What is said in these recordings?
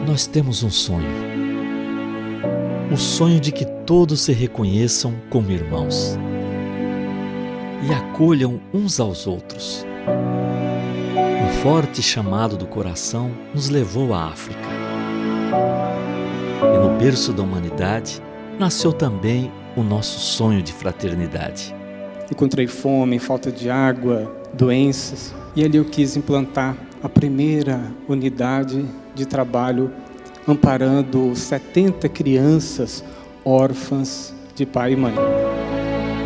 Nós temos um sonho. O sonho de que todos se reconheçam como irmãos e acolham uns aos outros. Um forte chamado do coração nos levou à África. E no berço da humanidade nasceu também o nosso sonho de fraternidade. Encontrei fome, falta de água, doenças, e ali eu quis implantar a primeira unidade de trabalho amparando 70 crianças órfãs de pai e mãe.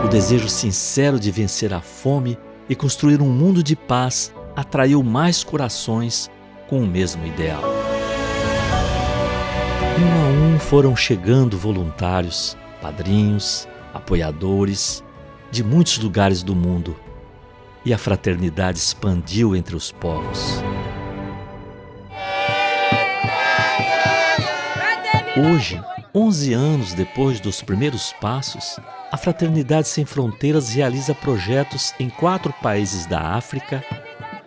O desejo sincero de vencer a fome e construir um mundo de paz atraiu mais corações com o mesmo ideal. Um a um foram chegando voluntários, padrinhos, apoiadores de muitos lugares do mundo, e a fraternidade expandiu entre os povos. Hoje, 11 anos depois dos primeiros passos, a Fraternidade Sem Fronteiras realiza projetos em 4 países da África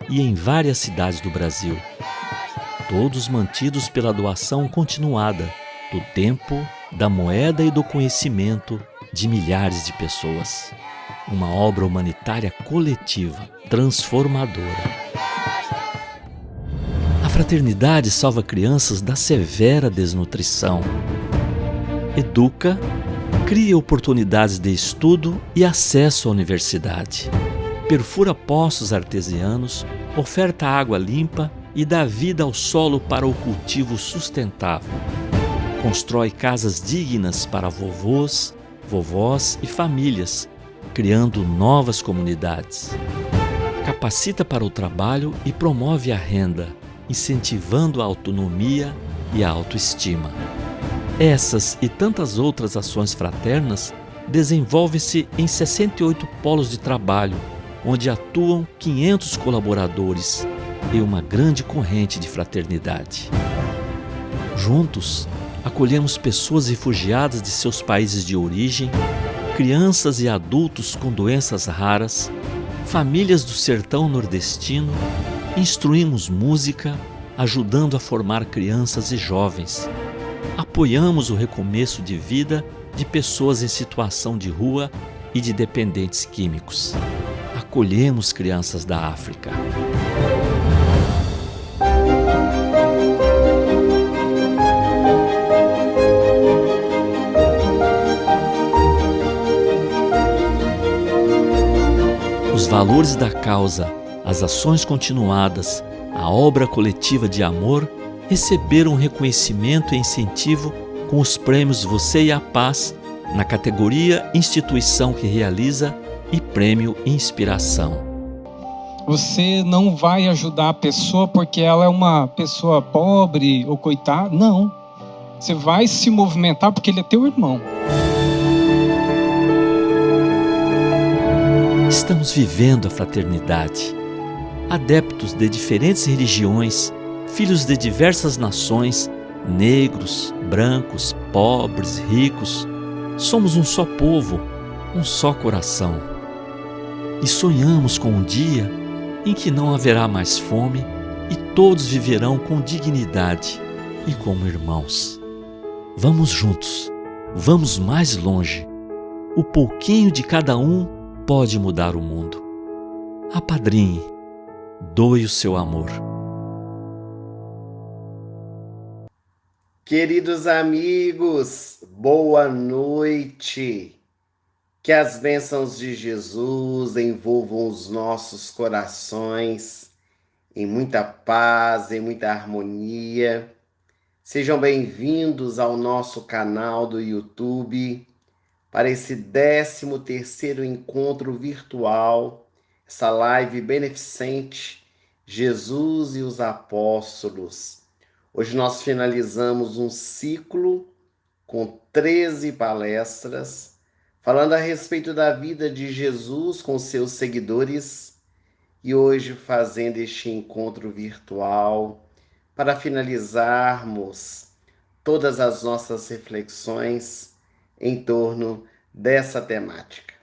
e em várias cidades do Brasil, todos mantidos pela doação continuada do tempo, da moeda e do conhecimento de milhares de pessoas. Uma obra humanitária coletiva, transformadora. A fraternidade salva crianças da severa desnutrição, educa, cria oportunidades de estudo e acesso à universidade, perfura poços artesianos, oferta água limpa e dá vida ao solo para o cultivo sustentável. Constrói casas dignas para vovôs, vovós e famílias, criando novas comunidades. Capacita para o trabalho e promove a renda, incentivando a autonomia e a autoestima. Essas e tantas outras ações fraternas desenvolvem-se em 68 polos de trabalho, onde atuam 500 colaboradores e uma grande corrente de fraternidade. Juntos, acolhemos pessoas refugiadas de seus países de origem, crianças e adultos com doenças raras, famílias do sertão nordestino, instruímos música, ajudando a formar crianças e jovens. Apoiamos o recomeço de vida de pessoas em situação de rua e de dependentes químicos. Acolhemos crianças da África. Os valores da causa, as ações continuadas, a obra coletiva de amor receberam reconhecimento e incentivo com os prêmios Você e a Paz na categoria Instituição que Realiza e Prêmio Inspiração. Você não vai ajudar a pessoa porque ela é uma pessoa pobre ou coitada. Não. Você vai se movimentar porque ele é teu irmão. Estamos vivendo a fraternidade. Adeptos de diferentes religiões, filhos de diversas nações, negros, brancos, pobres, ricos, somos um só povo, um só coração. E sonhamos com um dia em que não haverá mais fome e todos viverão com dignidade e como irmãos. Vamos juntos, vamos mais longe. O pouquinho de cada um pode mudar o mundo. Apadrinhe, doe o seu amor. Queridos amigos, boa noite. Que as bênçãos de Jesus envolvam os nossos corações em muita paz, em muita harmonia. Sejam bem-vindos ao nosso canal do YouTube para esse 13º encontro virtual, essa live beneficente, Jesus e os Apóstolos. Hoje nós finalizamos um ciclo com 13 palestras, falando a respeito da vida de Jesus com seus seguidores e hoje fazendo este encontro virtual para finalizarmos todas as nossas reflexões em torno dessa temática.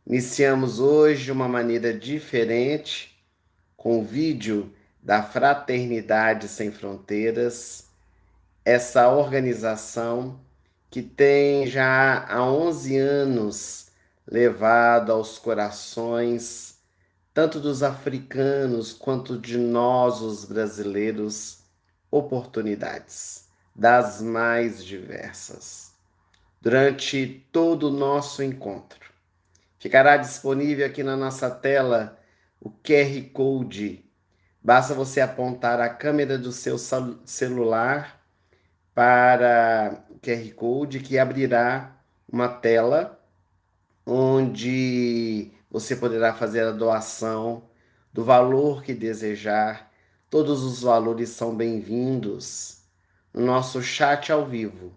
Iniciamos hoje de uma maneira diferente com o vídeo da Fraternidade Sem Fronteiras. essa organização que tem já há 11 anos levado aos corações, tanto dos africanos quanto de nós, os brasileiros, oportunidades das mais diversas. Durante todo o nosso encontro, ficará disponível aqui na nossa tela o QR Code. Basta você apontar a câmera do seu celular para o QR Code, que abrirá uma tela onde você poderá fazer a doação do valor que desejar. Todos os valores são bem-vindos. No nosso chat ao vivo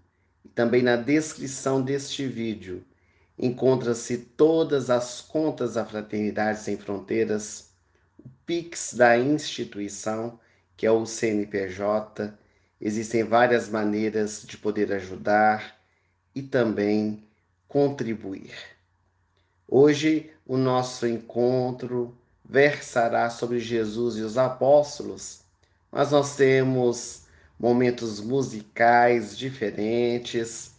e também na descrição deste vídeo encontra-se todas as contas da Fraternidade Sem Fronteiras, o Pix da instituição, que é o CNPJ. Existem várias maneiras de poder ajudar e também contribuir. Hoje o nosso encontro versará sobre Jesus e os apóstolos, mas nós temos momentos musicais diferentes.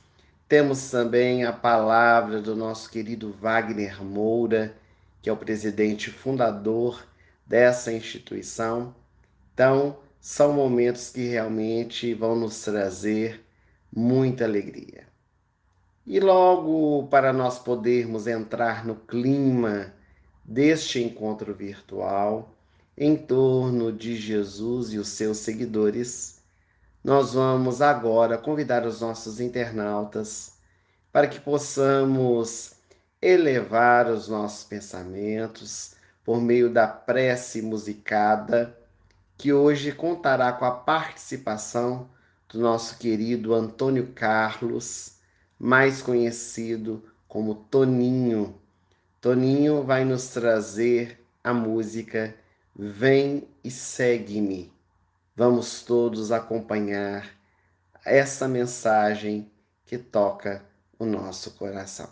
Temos também a palavra do nosso querido Wagner Moura, que é o presidente fundador dessa instituição. Então, são momentos que realmente vão nos trazer muita alegria. E logo, para nós podermos entrar no clima deste encontro virtual, em torno de Jesus e os seus seguidores, nós vamos agora convidar os nossos internautas para que possamos elevar os nossos pensamentos por meio da prece musicada, que hoje contará com a participação do nosso querido Antônio Carlos, mais conhecido como Toninho. Toninho vai nos trazer a música Vem e Segue-me. Vamos todos acompanhar essa mensagem que toca o nosso coração.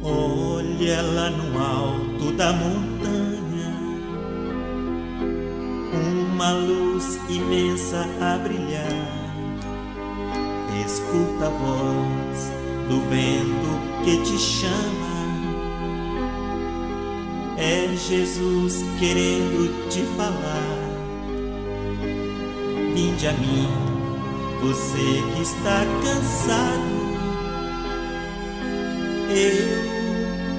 Olha lá no alto da montanha, uma luz imensa a brilhar. Escuta a voz do vento que te chama. É Jesus querendo te falar. Vinde a mim, você que está cansado, eu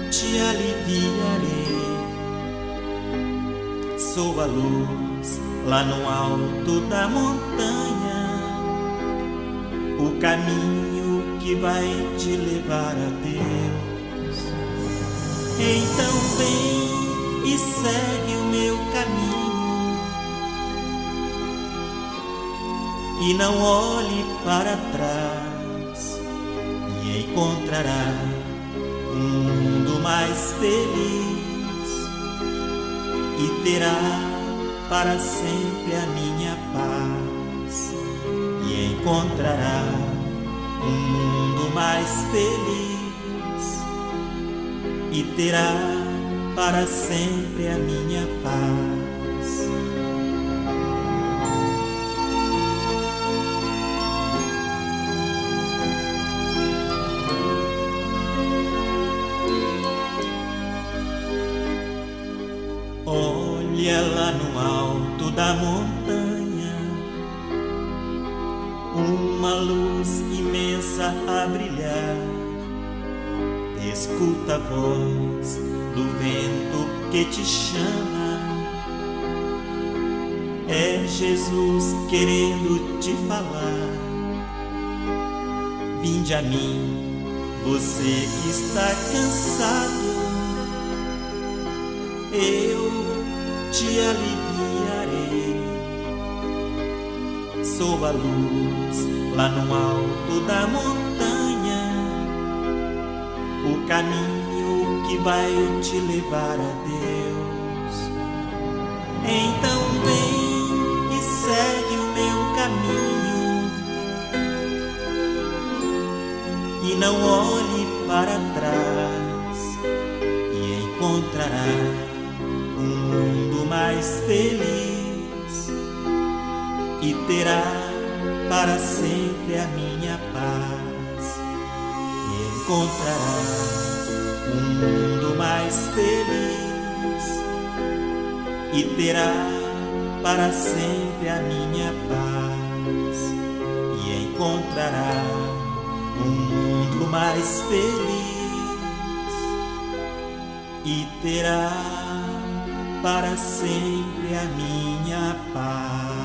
te aliviarei. Sou a luz lá no alto da montanha, o caminho que vai te levar a Deus. Então vem e segue o meu caminho, e não olhe para trás, e encontrará um mundo mais feliz, e terá para sempre a minha paz, e encontrará um mundo mais feliz, e terá para sempre a minha paz. Olha lá no alto da montanha, uma luz imensa a brilhar. Escuta a voz do vento que te chama. É Jesus querendo te falar. Vinde a mim, você que está cansado, eu te aliviarei. Sou a luz lá no alto da montanha, o caminho que vai te levar a Deus. Então vem e segue não olhe para trás e encontrará um mundo mais feliz e terá para sempre a minha paz. E encontrará um mundo mais feliz e terá para sempre a minha paz. E encontrará um mundo mais feliz e terá para sempre a minha paz.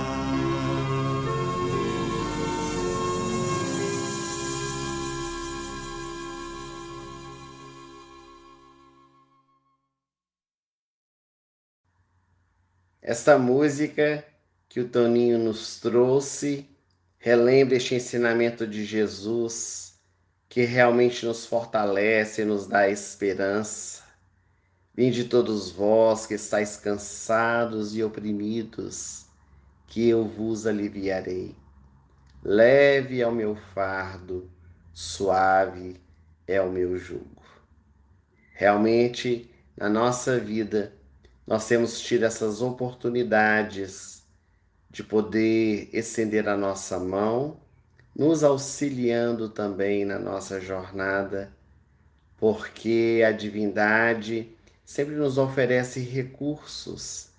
Esta música que o Toninho nos trouxe relembra este ensinamento de Jesus que realmente nos fortalece e nos dá esperança. Vinde todos vós que estáis cansados e oprimidos, que eu vos aliviarei. Leve é o meu fardo, suave é o meu jugo. Realmente, na nossa vida, nós temos tido essas oportunidades de poder estender a nossa mão, nos auxiliando também na nossa jornada, porque a divindade sempre nos oferece recursos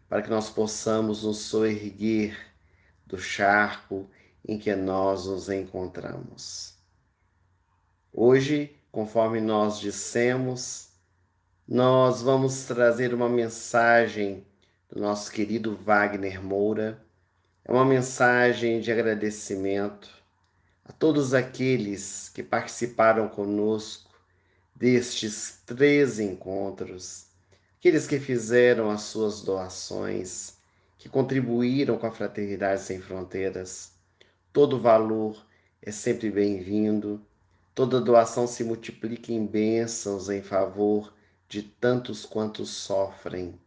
para que nós possamos nos soerguer do charco em que nós nos encontramos. Hoje, conforme nós dissemos, nós vamos trazer uma mensagem do nosso querido Wagner Moura. É uma mensagem de agradecimento a todos aqueles que participaram conosco destes 3 encontros, aqueles que fizeram as suas doações, que contribuíram com a Fraternidade Sem Fronteiras. Todo valor é sempre bem-vindo, toda doação se multiplica em bênçãos em favor de tantos quantos sofrem.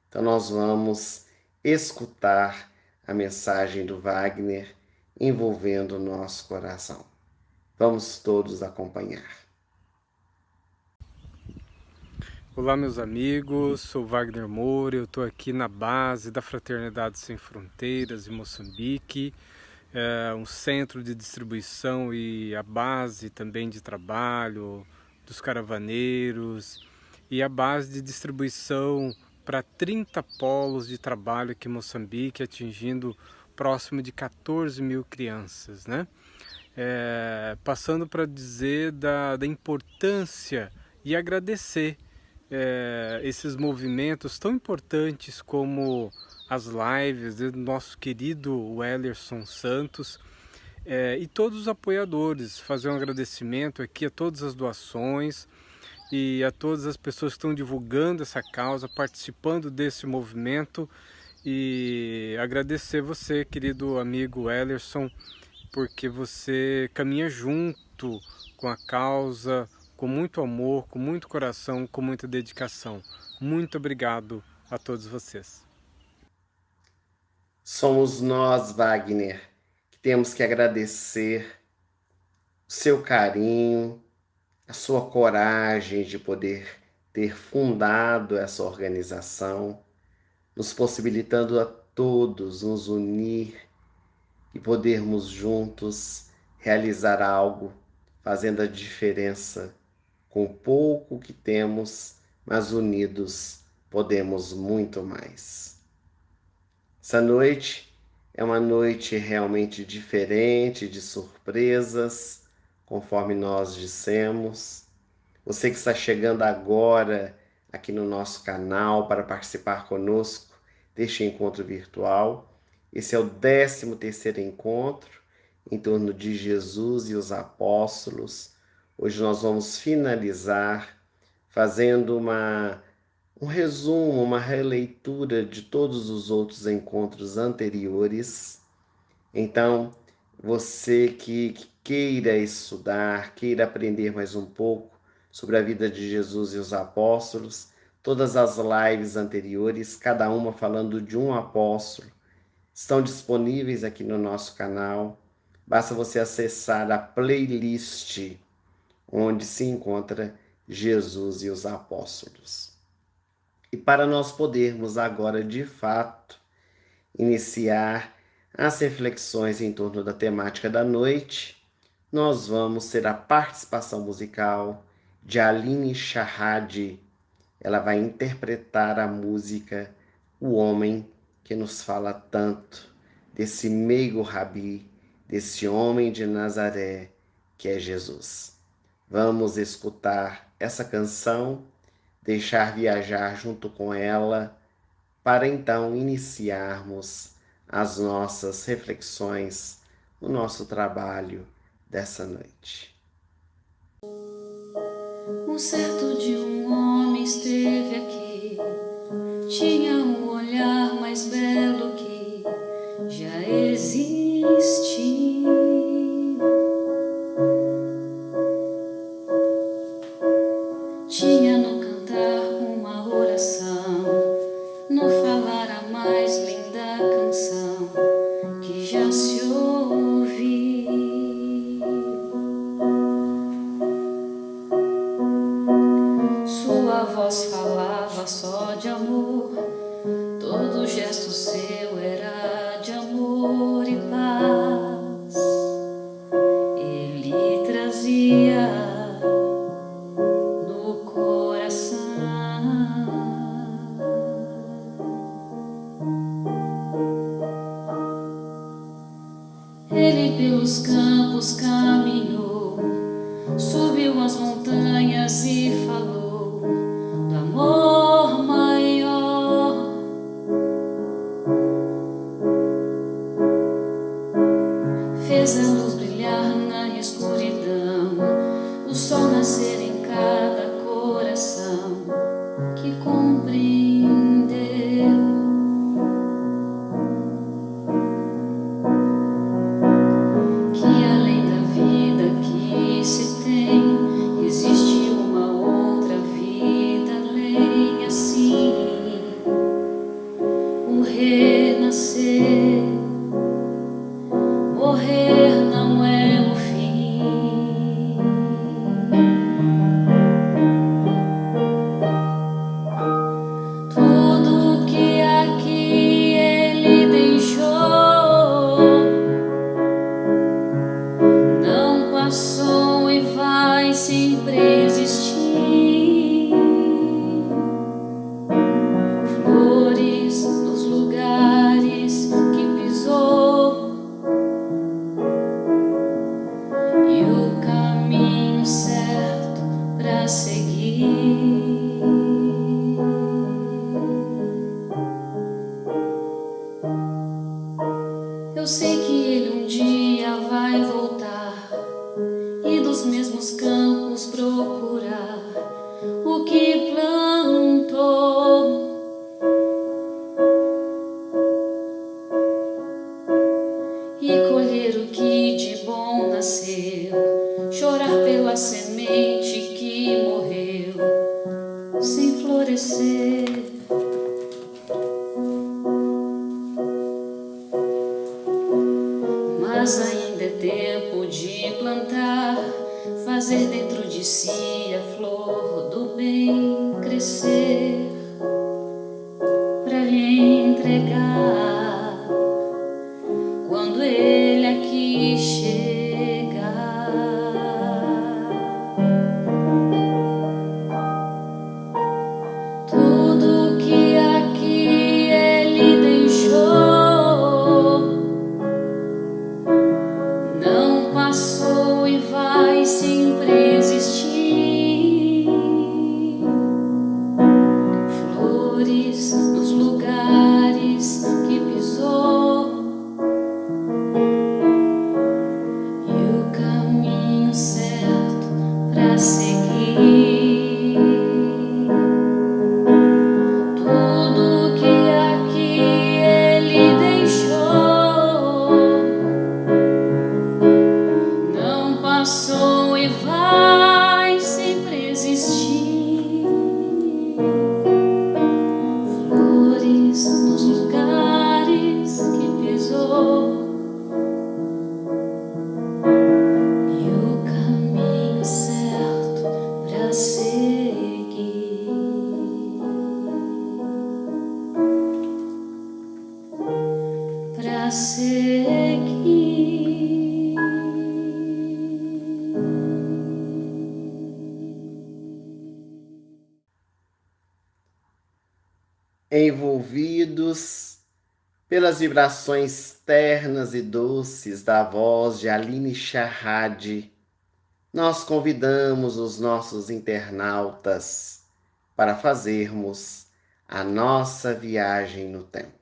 Então nós vamos escutar a mensagem do Wagner envolvendo o nosso coração. Vamos todos acompanhar. Olá, meus amigos, sou Wagner Moura, eu estou aqui na base da Fraternidade Sem Fronteiras em Moçambique, um centro de distribuição e a base também de trabalho dos caravaneiros e a base de distribuição para 30 polos de trabalho aqui em Moçambique, atingindo próximo de 14 mil crianças, né? Passando para dizer da importância e agradecer esses movimentos tão importantes como as lives do nosso querido Wellerson Santos e todos os apoiadores. Fazer um agradecimento aqui a todas as doações e a todas as pessoas que estão divulgando essa causa, participando desse movimento, e agradecer você, querido amigo Wellerson, porque você caminha junto com a causa, com muito amor, com muito coração, com muita dedicação. Muito obrigado a todos vocês. Somos nós, Wagner, que temos que agradecer o seu carinho, a sua coragem de poder ter fundado essa organização, nos possibilitando a todos nos unir e podermos juntos realizar algo, fazendo a diferença com o pouco que temos, mas unidos podemos muito mais. Essa noite é uma noite realmente diferente, de surpresas, conforme nós dissemos. Você que está chegando agora aqui no nosso canal para participar conosco deste encontro virtual. Esse é o 13º encontro em torno de Jesus e os apóstolos. Hoje nós vamos finalizar fazendo um resumo, uma releitura de todos os outros encontros anteriores. Então, você que queira estudar, queira aprender mais um pouco sobre a vida de Jesus e os apóstolos, todas as lives anteriores, cada uma falando de um apóstolo, estão disponíveis aqui no nosso canal. Basta você acessar a playlist onde se encontra Jesus e os apóstolos. E para nós podermos agora, de fato, iniciar as reflexões em torno da temática da noite, nós vamos ter a participação musical de Aline Charradi. Ela vai interpretar a música O Homem que nos fala tanto, desse meigo rabi, desse homem de Nazaré que é Jesus. Vamos escutar essa canção, deixar viajar junto com ela, para então iniciarmos as nossas reflexões, o nosso trabalho dessa noite. Um certo dia um homem esteve aqui, tinha um olhar mais belo que já existiu. Tinha no cantar uma oração, no falar a mais linda canção que já se ouviu. Sua voz falava só de amor, todo gesto seu era de amor e paz. Ele trazia no coração. Ele pelos campos caminhou, subiu as montanhas e falou do amor maior. Fez a luz brilhar na escuridão, o sol nascer em cada coração que compreendeu que além da vida que se tem, existe uma outra vida além assim, o renascer. Morrer não é o fim. Tudo que aqui ele deixou não passou e vai sempre existir. Flores nos lugares que pisou e o caminho certo pra seguir. Eu sei que ele um dia vai voltar e dos mesmos campos procurar o que plantou. E colher o que de bom nasceu, chorar pela semente que morreu sem florescer. Mas ainda é tempo de plantar, fazer dentro de si a flor do bem crescer, pra lhe entregar quando ele aqui chegar. Tudo que aqui ele deixou não passou e vai sempre existir. Flores nos lugares que a seguir. Envolvidos pelas vibrações ternas e doces da voz de Aline Charrade, nós convidamos os nossos internautas para fazermos a nossa viagem no tempo.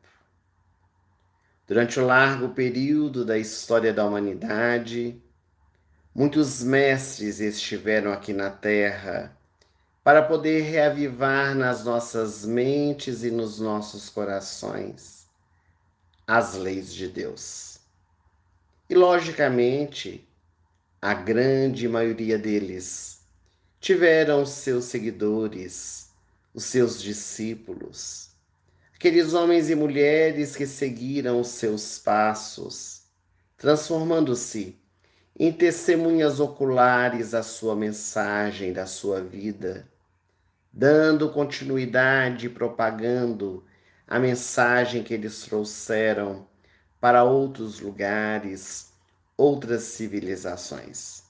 Durante o largo período da história da humanidade, muitos mestres estiveram aqui na Terra para poder reavivar nas nossas mentes e nos nossos corações as leis de Deus. E, logicamente, a grande maioria deles tiveram seus seguidores, os seus discípulos, aqueles homens e mulheres que seguiram os seus passos, transformando-se em testemunhas oculares da sua mensagem, da sua vida, dando continuidade e propagando a mensagem que eles trouxeram para outros lugares, outras civilizações.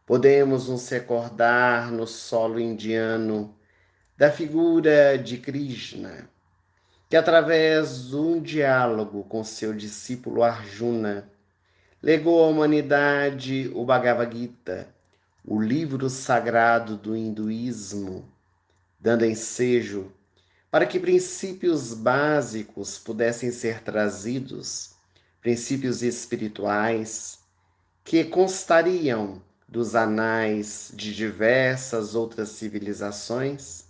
Podemos nos recordar no solo indiano da figura de Krishna, que através de um diálogo com seu discípulo Arjuna, legou à humanidade o Bhagavad Gita, o livro sagrado do hinduísmo, dando ensejo para que princípios básicos pudessem ser trazidos, princípios espirituais, que constariam dos anais de diversas outras civilizações,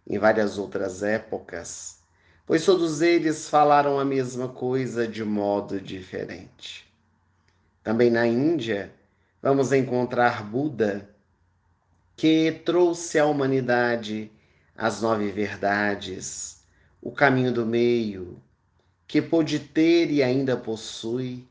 em várias outras épocas, pois todos eles falaram a mesma coisa de modo diferente. Também na Índia, vamos encontrar Buda, que trouxe à humanidade as 9 verdades, o caminho do meio, que pôde ter e ainda possui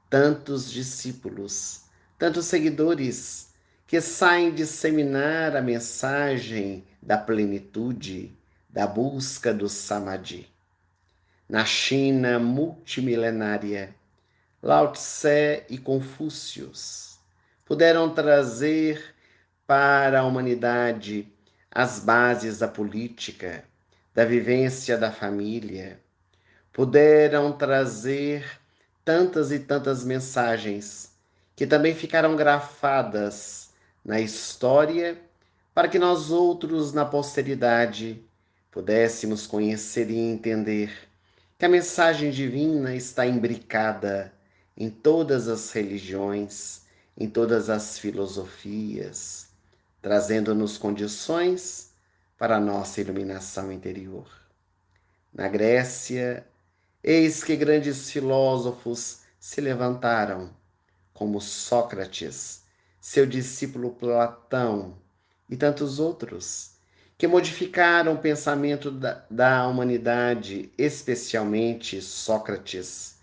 tantos discípulos, tantos seguidores, que saem disseminar a mensagem da plenitude, da busca do Samadhi. Na China multimilenária, Lao Tse e Confúcio puderam trazer para a humanidade as bases da política, da vivência da família, puderam trazer tantas e tantas mensagens que também ficaram grafadas na história para que nós outros, na posteridade, pudéssemos conhecer e entender que a mensagem divina está imbricada em todas as religiões, em todas as filosofias, trazendo-nos condições para a nossa iluminação interior. Na Grécia, eis que grandes filósofos se levantaram, como Sócrates, seu discípulo Platão e tantos outros, que modificaram o pensamento da humanidade, especialmente Sócrates,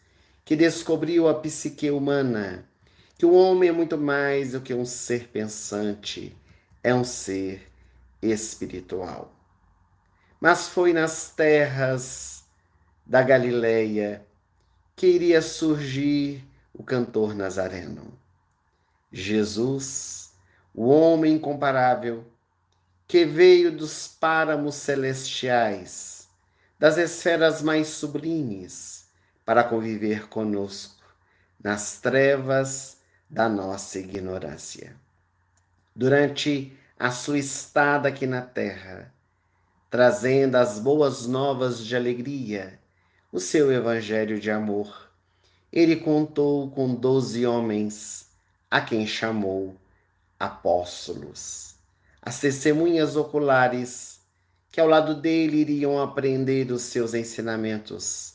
que descobriu a psique humana, que o homem é muito mais do que um ser pensante, é um ser espiritual. Mas foi nas terras da Galileia que iria surgir o cantor nazareno. Jesus, o homem incomparável, que veio dos páramos celestiais, das esferas mais sublimes, para conviver conosco nas trevas da nossa ignorância. Durante a sua estada aqui na terra, trazendo as boas novas de alegria, o seu evangelho de amor, ele contou com 12 homens, a quem chamou apóstolos, as testemunhas oculares, que ao lado dele iriam aprender os seus ensinamentos,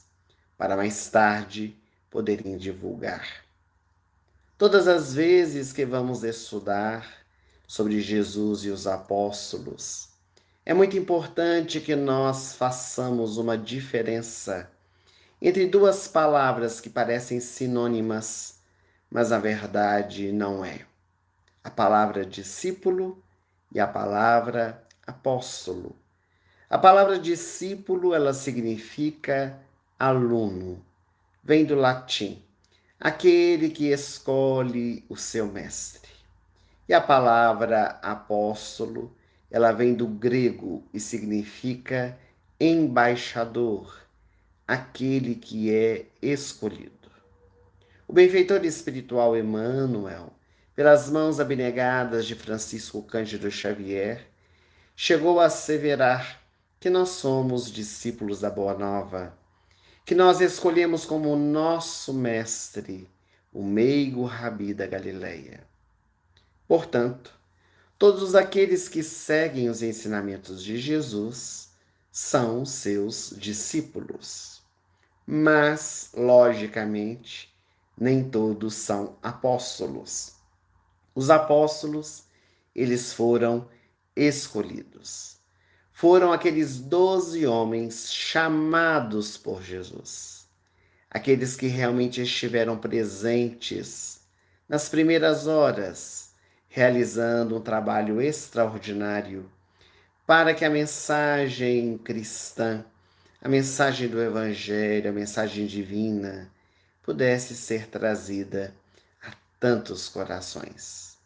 para mais tarde poderem divulgar. Todas as vezes que vamos estudar sobre Jesus e os apóstolos, é muito importante que nós façamos uma diferença entre duas palavras que parecem sinônimas, mas na verdade não é. A palavra discípulo e a palavra apóstolo. A palavra discípulo, ela significa aluno, vem do latim, aquele que escolhe o seu mestre. E a palavra apóstolo, ela vem do grego e significa embaixador, aquele que é escolhido. O benfeitor espiritual Emmanuel, pelas mãos abnegadas de Francisco Cândido Xavier, chegou a asseverar que nós somos discípulos da Boa Nova, que nós escolhemos como nosso mestre o meigo Rabi da Galileia. Portanto, todos aqueles que seguem os ensinamentos de Jesus são seus discípulos. Mas, logicamente, nem todos são apóstolos. Os apóstolos, eles foram escolhidos. Foram aqueles 12 homens chamados por Jesus. Aqueles que realmente estiveram presentes nas primeiras horas, realizando um trabalho extraordinário para que a mensagem cristã, a mensagem do Evangelho, a mensagem divina, pudesse ser trazida a tantos corações.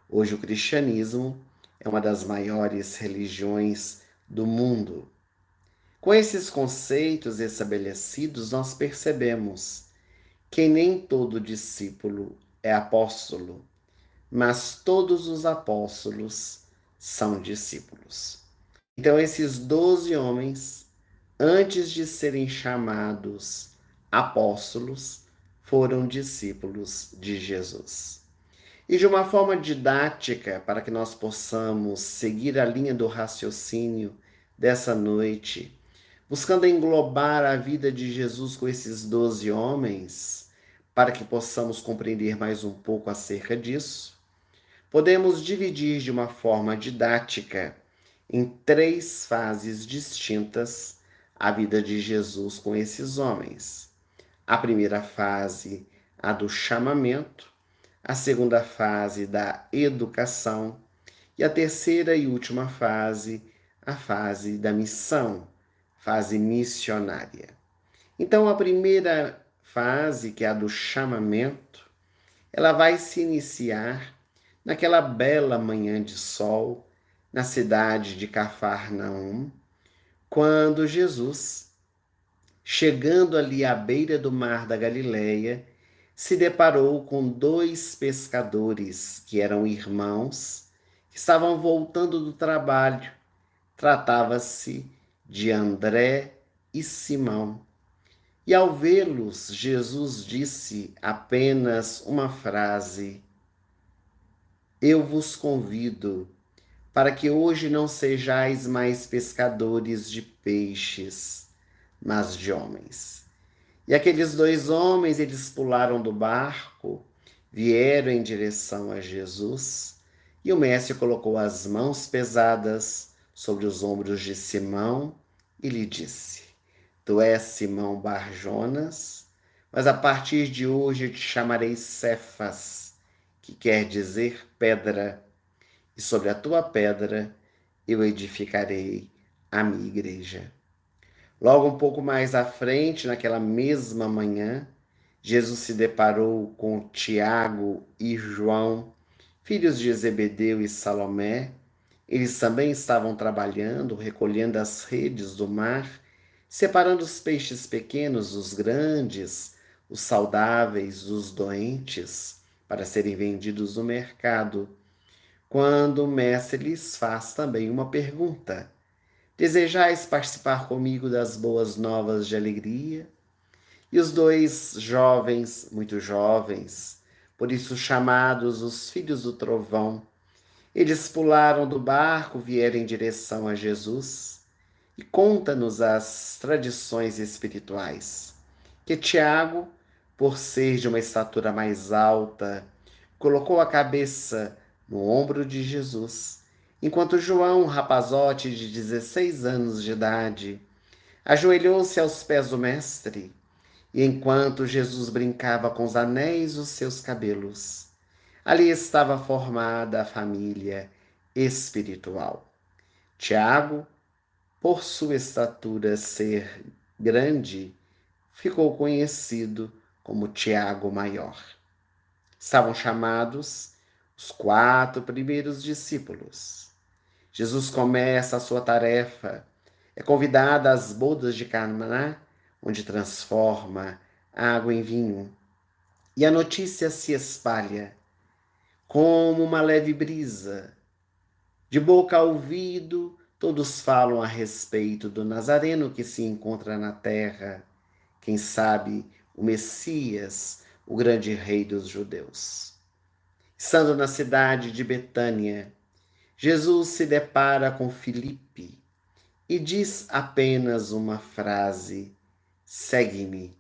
Hoje o cristianismo é uma das maiores religiões do mundo. Com esses conceitos estabelecidos, nós percebemos que nem todo discípulo é apóstolo, mas todos os apóstolos são discípulos. Então, esses 12 homens, antes de serem chamados apóstolos, foram discípulos de Jesus. E de uma forma didática, para que nós possamos seguir a linha do raciocínio dessa noite, buscando englobar a vida de Jesus com esses 12 homens, para que possamos compreender mais um pouco acerca disso, podemos dividir de uma forma didática em 3 fases distintas a vida de Jesus com esses homens. A primeira fase, a do chamamento, a segunda fase da educação e a terceira e última fase, a fase da missão, fase missionária. Então, a primeira fase, que é a do chamamento, ela vai se iniciar naquela bela manhã de sol, na cidade de Cafarnaum, quando Jesus, chegando ali à beira do mar da Galileia, se deparou com 2 pescadores que eram irmãos, que estavam voltando do trabalho. Tratava-se de André e Simão. E ao vê-los, Jesus disse apenas uma frase: eu vos convido para que hoje não sejais mais pescadores de peixes, mas de homens. E aqueles 2 homens, eles pularam do barco, vieram em direção a Jesus, e o mestre colocou as mãos pesadas sobre os ombros de Simão e lhe disse: tu és Simão Bar-Jonas, mas a partir de hoje eu te chamarei Cefas, que quer dizer pedra, e sobre a tua pedra eu edificarei a minha igreja. Logo um pouco mais à frente, naquela mesma manhã, Jesus se deparou com Tiago e João, filhos de Zebedeu e Salomé. Eles também estavam trabalhando, recolhendo as redes do mar, separando os peixes pequenos dos grandes, os saudáveis dos doentes, para serem vendidos no mercado, quando o mestre lhes faz também uma pergunta: desejais participar comigo das boas novas de alegria? E os 2 jovens, muito jovens, por isso chamados os filhos do trovão, eles pularam do barco, vieram em direção a Jesus, e conta-nos as tradições espirituais que Tiago, por ser de uma estatura mais alta, colocou a cabeça no ombro de Jesus, enquanto João, um rapazote de 16 anos de idade, ajoelhou-se aos pés do mestre, e enquanto Jesus brincava com os anéis dos seus cabelos, ali estava formada a família espiritual. Tiago, por sua estatura ser grande, ficou conhecido como Tiago Maior. Estavam chamados os 4 primeiros discípulos. Jesus começa a sua tarefa, é convidado às bodas de Caná, onde transforma água em vinho. E a notícia se espalha como uma leve brisa. De boca a ouvido, todos falam a respeito do Nazareno que se encontra na terra. Quem sabe o Messias, o grande rei dos judeus. Estando na cidade de Betânia, Jesus se depara com Filipe e diz apenas uma frase: segue-me.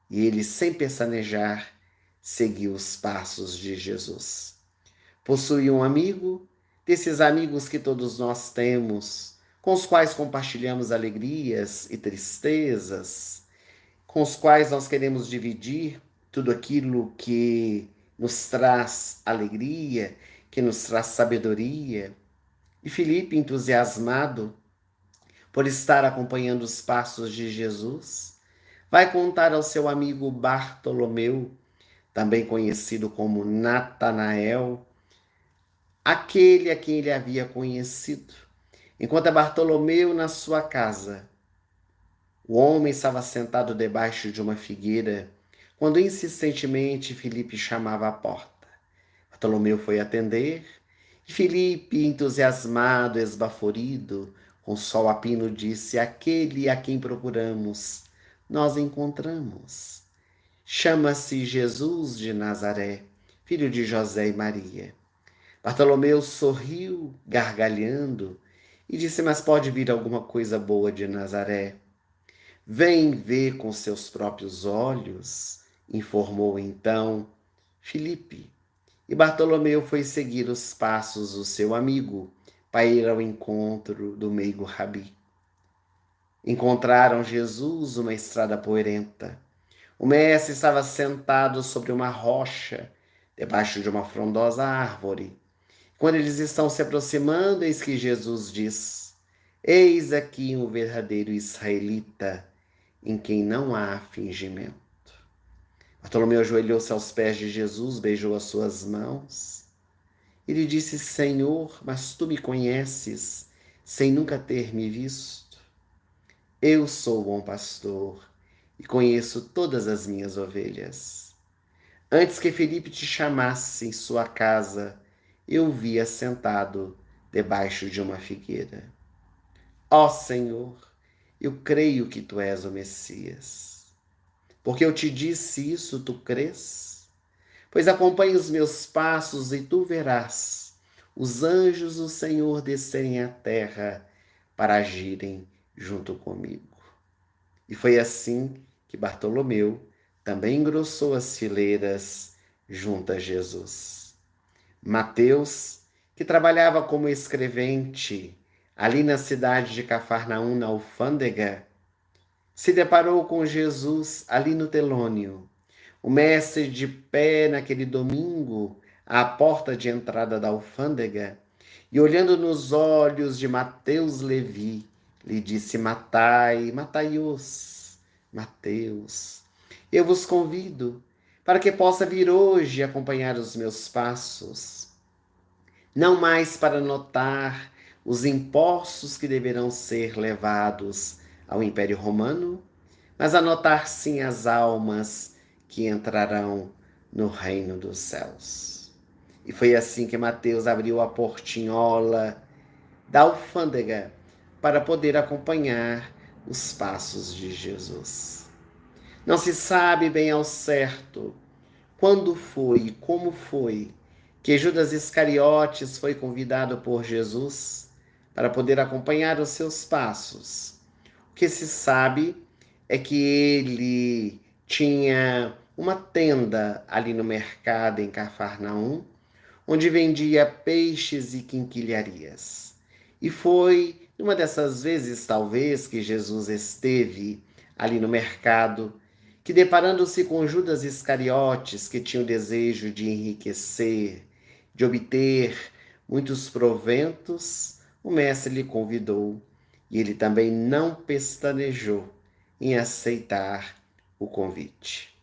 E ele, sem pestanejar, seguiu os passos de Jesus. Possui um amigo, desses amigos que todos nós temos, com os quais compartilhamos alegrias e tristezas, com os quais nós queremos dividir tudo aquilo que nos traz alegria, que nos traz sabedoria. E Filipe, entusiasmado por estar acompanhando os passos de Jesus, vai contar ao seu amigo Bartolomeu, também conhecido como Natanael, aquele a quem ele havia conhecido. Enquanto Bartolomeu na sua casa, o homem estava sentado debaixo de uma figueira, quando insistentemente Filipe chamava à porta. Bartolomeu foi atender, e Filipe, entusiasmado, esbaforido, com o sol a pino, disse: aquele a quem procuramos, nós encontramos. Chama-se Jesus de Nazaré, filho de José e Maria. Bartolomeu sorriu, gargalhando, e disse: mas pode vir alguma coisa boa de Nazaré? Vem ver com seus próprios olhos, informou então Filipe. E Bartolomeu foi seguir os passos do seu amigo para ir ao encontro do meigo Rabi. Encontraram Jesus numa estrada poeirenta. O mestre estava sentado sobre uma rocha, debaixo de uma frondosa árvore. Quando eles estão se aproximando, eis que Jesus diz: eis aqui um verdadeiro israelita, em quem não há fingimento. Bartolomeu ajoelhou-se aos pés de Jesus, beijou as suas mãos. Ele disse: Senhor, mas tu me conheces, sem nunca ter me visto. Eu sou o bom pastor e conheço todas as minhas ovelhas. Antes que Filipe te chamasse em sua casa, eu vi assentado debaixo de uma figueira. Ó Senhor, eu creio que tu és o Messias. Porque eu te disse isso, tu crês? Pois acompanhe os meus passos e tu verás os anjos do Senhor descerem à terra para agirem junto comigo. E foi assim que Bartolomeu também engrossou as fileiras junto a Jesus. Mateus, que trabalhava como escrevente ali na cidade de Cafarnaum, na alfândega, se deparou com Jesus ali no telônio, o mestre de pé naquele domingo à porta de entrada da alfândega, e olhando nos olhos de Mateus Levi, lhe disse: Matai, Mataios, Mateus, eu vos convido para que possa vir hoje acompanhar os meus passos, não mais para notar os impostos que deverão ser levados ao Império Romano, mas anotar sim as almas que entrarão no reino dos céus. E foi assim que Mateus abriu a portinhola da alfândega para poder acompanhar os passos de Jesus. Não se sabe bem ao certo quando foi e como foi que Judas Iscariotes foi convidado por Jesus para poder acompanhar os seus passos. O que se sabe é que ele tinha uma tenda ali no mercado em Cafarnaum, onde vendia peixes e quinquilharias. E foi numa dessas vezes, talvez, que Jesus esteve ali no mercado, que deparando-se com Judas Iscariotes, que tinha o desejo de enriquecer, de obter muitos proventos, o mestre lhe convidou, e ele também não pestanejou em aceitar o convite.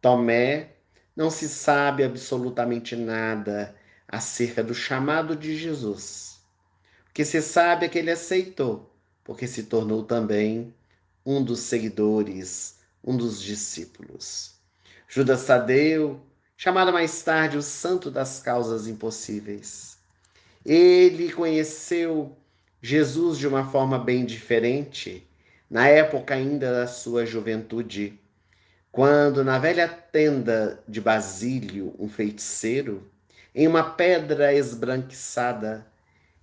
Tomé não se sabe absolutamente nada acerca do chamado de Jesus. O que se sabe é que ele aceitou, porque se tornou também um dos seguidores, um dos discípulos. Judas Tadeu, chamado mais tarde o santo das causas impossíveis. Ele conheceu Jesus de uma forma bem diferente, na época ainda da sua juventude, quando na velha tenda de Basílio, um feiticeiro, em uma pedra esbranquiçada,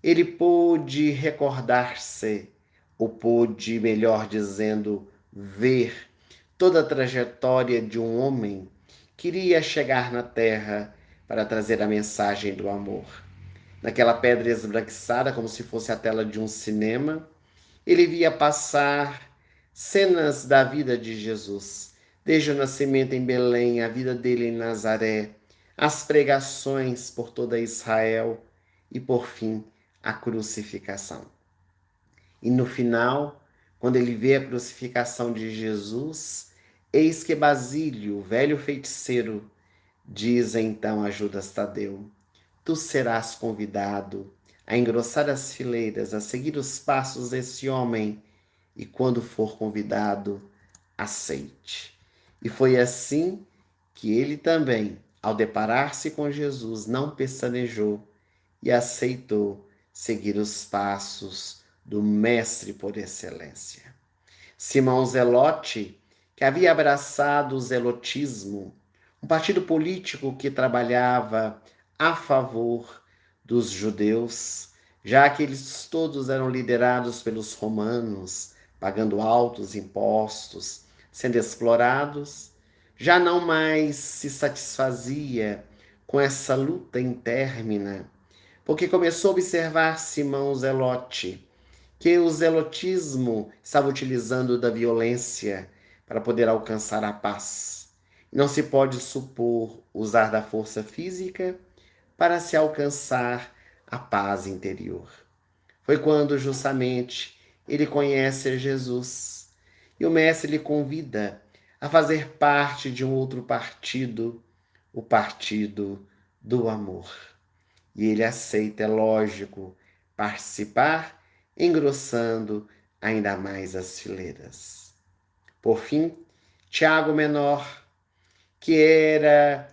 ele pôde recordar-se, ou pôde, melhor dizendo, ver toda a trajetória de um homem que iria chegar na terra para trazer a mensagem do amor. Naquela pedra esbranquiçada, como se fosse a tela de um cinema, ele via passar cenas da vida de Jesus, desde o nascimento em Belém, a vida dele em Nazaré, as pregações por toda Israel e, por fim, a crucificação. E no final, quando ele vê a crucificação de Jesus, eis que Basílio, o velho feiticeiro, diz então a Judas Tadeu: tu serás convidado a engrossar as fileiras, a seguir os passos desse homem, e quando for convidado, aceite. E foi assim que ele também, ao deparar-se com Jesus, não pestanejou e aceitou seguir os passos do Mestre por excelência. Simão Zelote, que havia abraçado o zelotismo, um partido político que trabalhava a favor dos judeus, já que eles todos eram liderados pelos romanos, pagando altos impostos, sendo explorados, já não mais se satisfazia com essa luta intermina, porque começou a observar Simão Zelote, que o zelotismo estava utilizando da violência para poder alcançar a paz. Não se pode supor usar da força física para se alcançar a paz interior. Foi quando justamente ele conhece Jesus e o mestre lhe convida a fazer parte de um outro partido, o partido do amor. E ele aceita, é lógico, participar, engrossando ainda mais as fileiras. Por fim, Tiago Menor, que era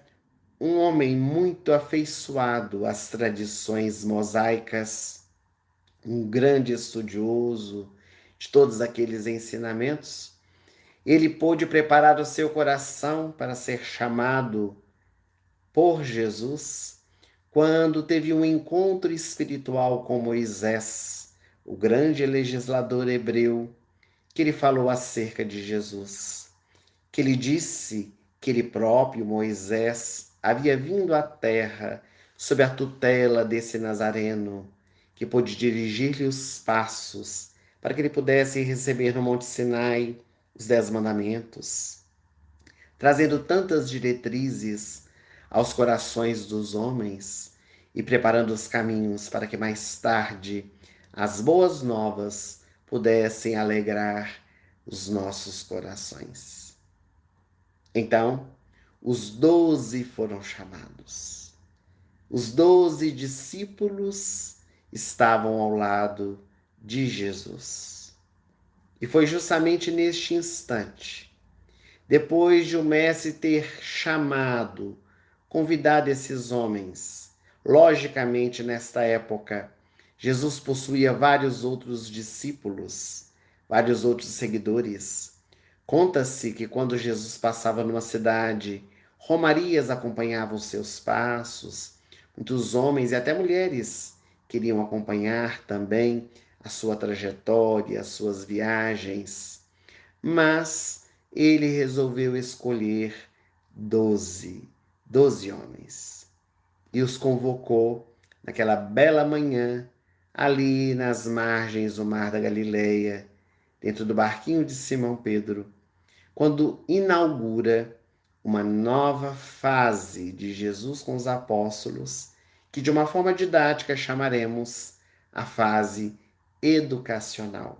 um homem muito afeiçoado às tradições mosaicas, um grande estudioso de todos aqueles ensinamentos, ele pôde preparar o seu coração para ser chamado por Jesus quando teve um encontro espiritual com Moisés, o grande legislador hebreu, que lhe falou acerca de Jesus, que lhe disse que ele próprio, Moisés, havia vindo à terra sob a tutela desse Nazareno, que pôde dirigir-lhe os passos para que ele pudesse receber no Monte Sinai os 10 mandamentos, trazendo tantas diretrizes aos corações dos homens e preparando os caminhos para que mais tarde as boas novas pudessem alegrar os nossos corações. Então, os 12 foram chamados. Os 12 discípulos estavam ao lado de Jesus. E foi justamente neste instante, depois de o mestre ter chamado, convidado esses homens, logicamente nesta época, Jesus possuía vários outros discípulos, vários outros seguidores. Conta-se que quando Jesus passava numa cidade, romarias acompanhavam seus passos, muitos homens e até mulheres queriam acompanhar também a sua trajetória, as suas viagens, mas ele resolveu escolher 12 homens e os convocou naquela bela manhã, ali nas margens do Mar da Galileia, dentro do barquinho de Simão Pedro, quando inaugura uma nova fase de Jesus com os apóstolos, que de uma forma didática chamaremos a fase educacional,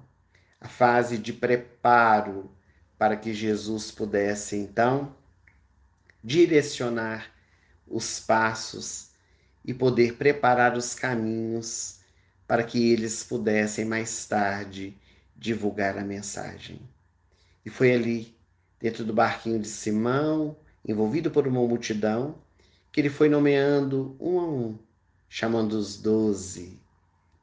a fase de preparo para que Jesus pudesse, então, direcionar os passos e poder preparar os caminhos para que eles pudessem mais tarde divulgar a mensagem. E foi ali, dentro do barquinho de Simão, envolvido por uma multidão, que ele foi nomeando um a um, chamando os 12,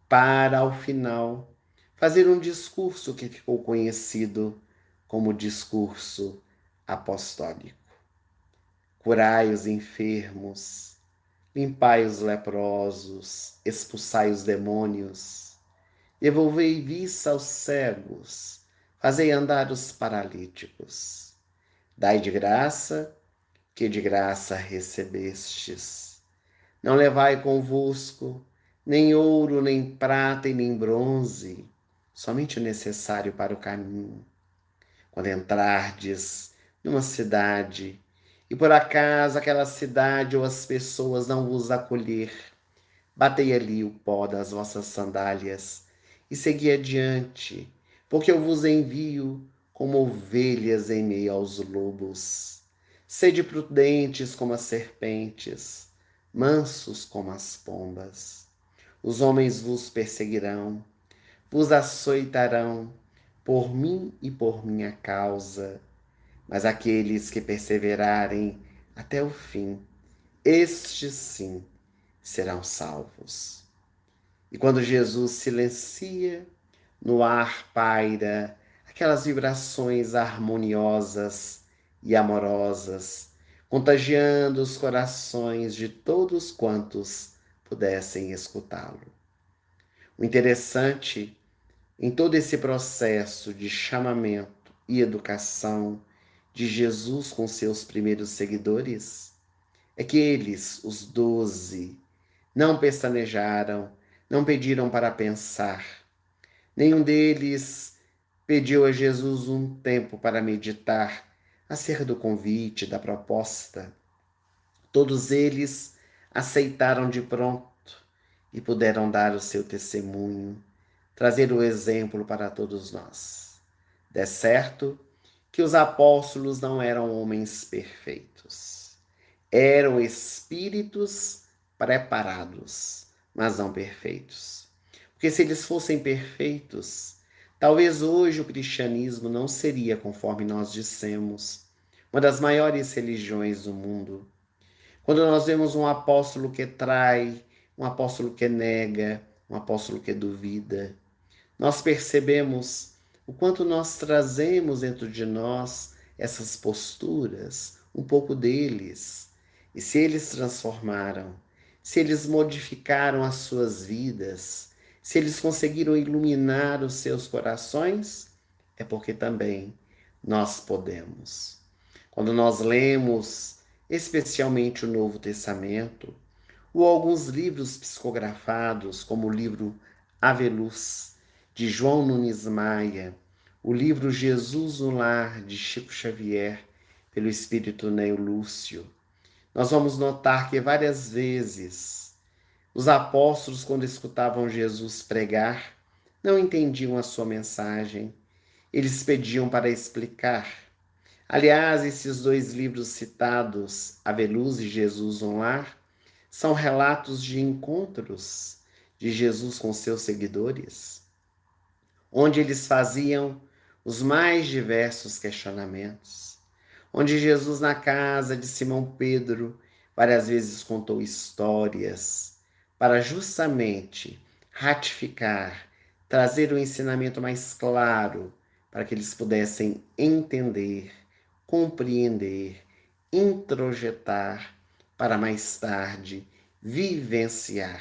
para, ao final, fazer um discurso que ficou conhecido como discurso apostólico. Curai os enfermos, limpai os leprosos, expulsai os demônios, devolvei vista aos cegos, fazei andar os paralíticos. Dai de graça, que de graça recebestes. Não levai convosco nem ouro, nem prata e nem bronze, somente o necessário para o caminho. Quando entrardes numa cidade, e por acaso aquela cidade ou as pessoas não vos acolher, batei ali o pó das vossas sandálias e segui adiante, porque eu vos envio como ovelhas em meio aos lobos. Sede prudentes como as serpentes, mansos como as pombas. Os homens vos perseguirão, vos açoitarão, por mim e por minha causa. Mas aqueles que perseverarem até o fim, estes sim serão salvos. E quando Jesus silencia, no ar paira aquelas vibrações harmoniosas e amorosas, contagiando os corações de todos quantos pudessem escutá-lo. O interessante em todo esse processo de chamamento e educação de Jesus com seus primeiros seguidores é que eles, os 12, não pestanejaram, não pediram para pensar. Nenhum deles pediu a Jesus um tempo para meditar acerca do convite, da proposta. Todos eles aceitaram de pronto e puderam dar o seu testemunho, trazer o exemplo para todos nós. De certo que os apóstolos não eram homens perfeitos. Eram espíritos preparados, mas não perfeitos. Porque se eles fossem perfeitos, talvez hoje o cristianismo não seria, conforme nós dissemos, uma das maiores religiões do mundo. Quando nós vemos um apóstolo que trai, um apóstolo que nega, um apóstolo que duvida, nós percebemos o quanto nós trazemos dentro de nós essas posturas, um pouco deles. E se eles transformaram, se eles modificaram as suas vidas, se eles conseguiram iluminar os seus corações, é porque também nós podemos. Quando nós lemos, especialmente o Novo Testamento, ou alguns livros psicografados, como o livro Ave Luz, de João Nunes Maia, o livro Jesus no Lar, de Chico Xavier, pelo espírito Neo Lúcio, nós vamos notar que várias vezes os apóstolos, quando escutavam Jesus pregar, não entendiam a sua mensagem, eles pediam para explicar. Aliás, esses dois livros citados, Ave Luz e Jesus no Lar, são relatos de encontros de Jesus com seus seguidores, onde eles faziam os mais diversos questionamentos, onde Jesus, na casa de Simão Pedro, várias vezes contou histórias para justamente ratificar, trazer um ensinamento mais claro para que eles pudessem entender, compreender, introjetar, para mais tarde vivenciar.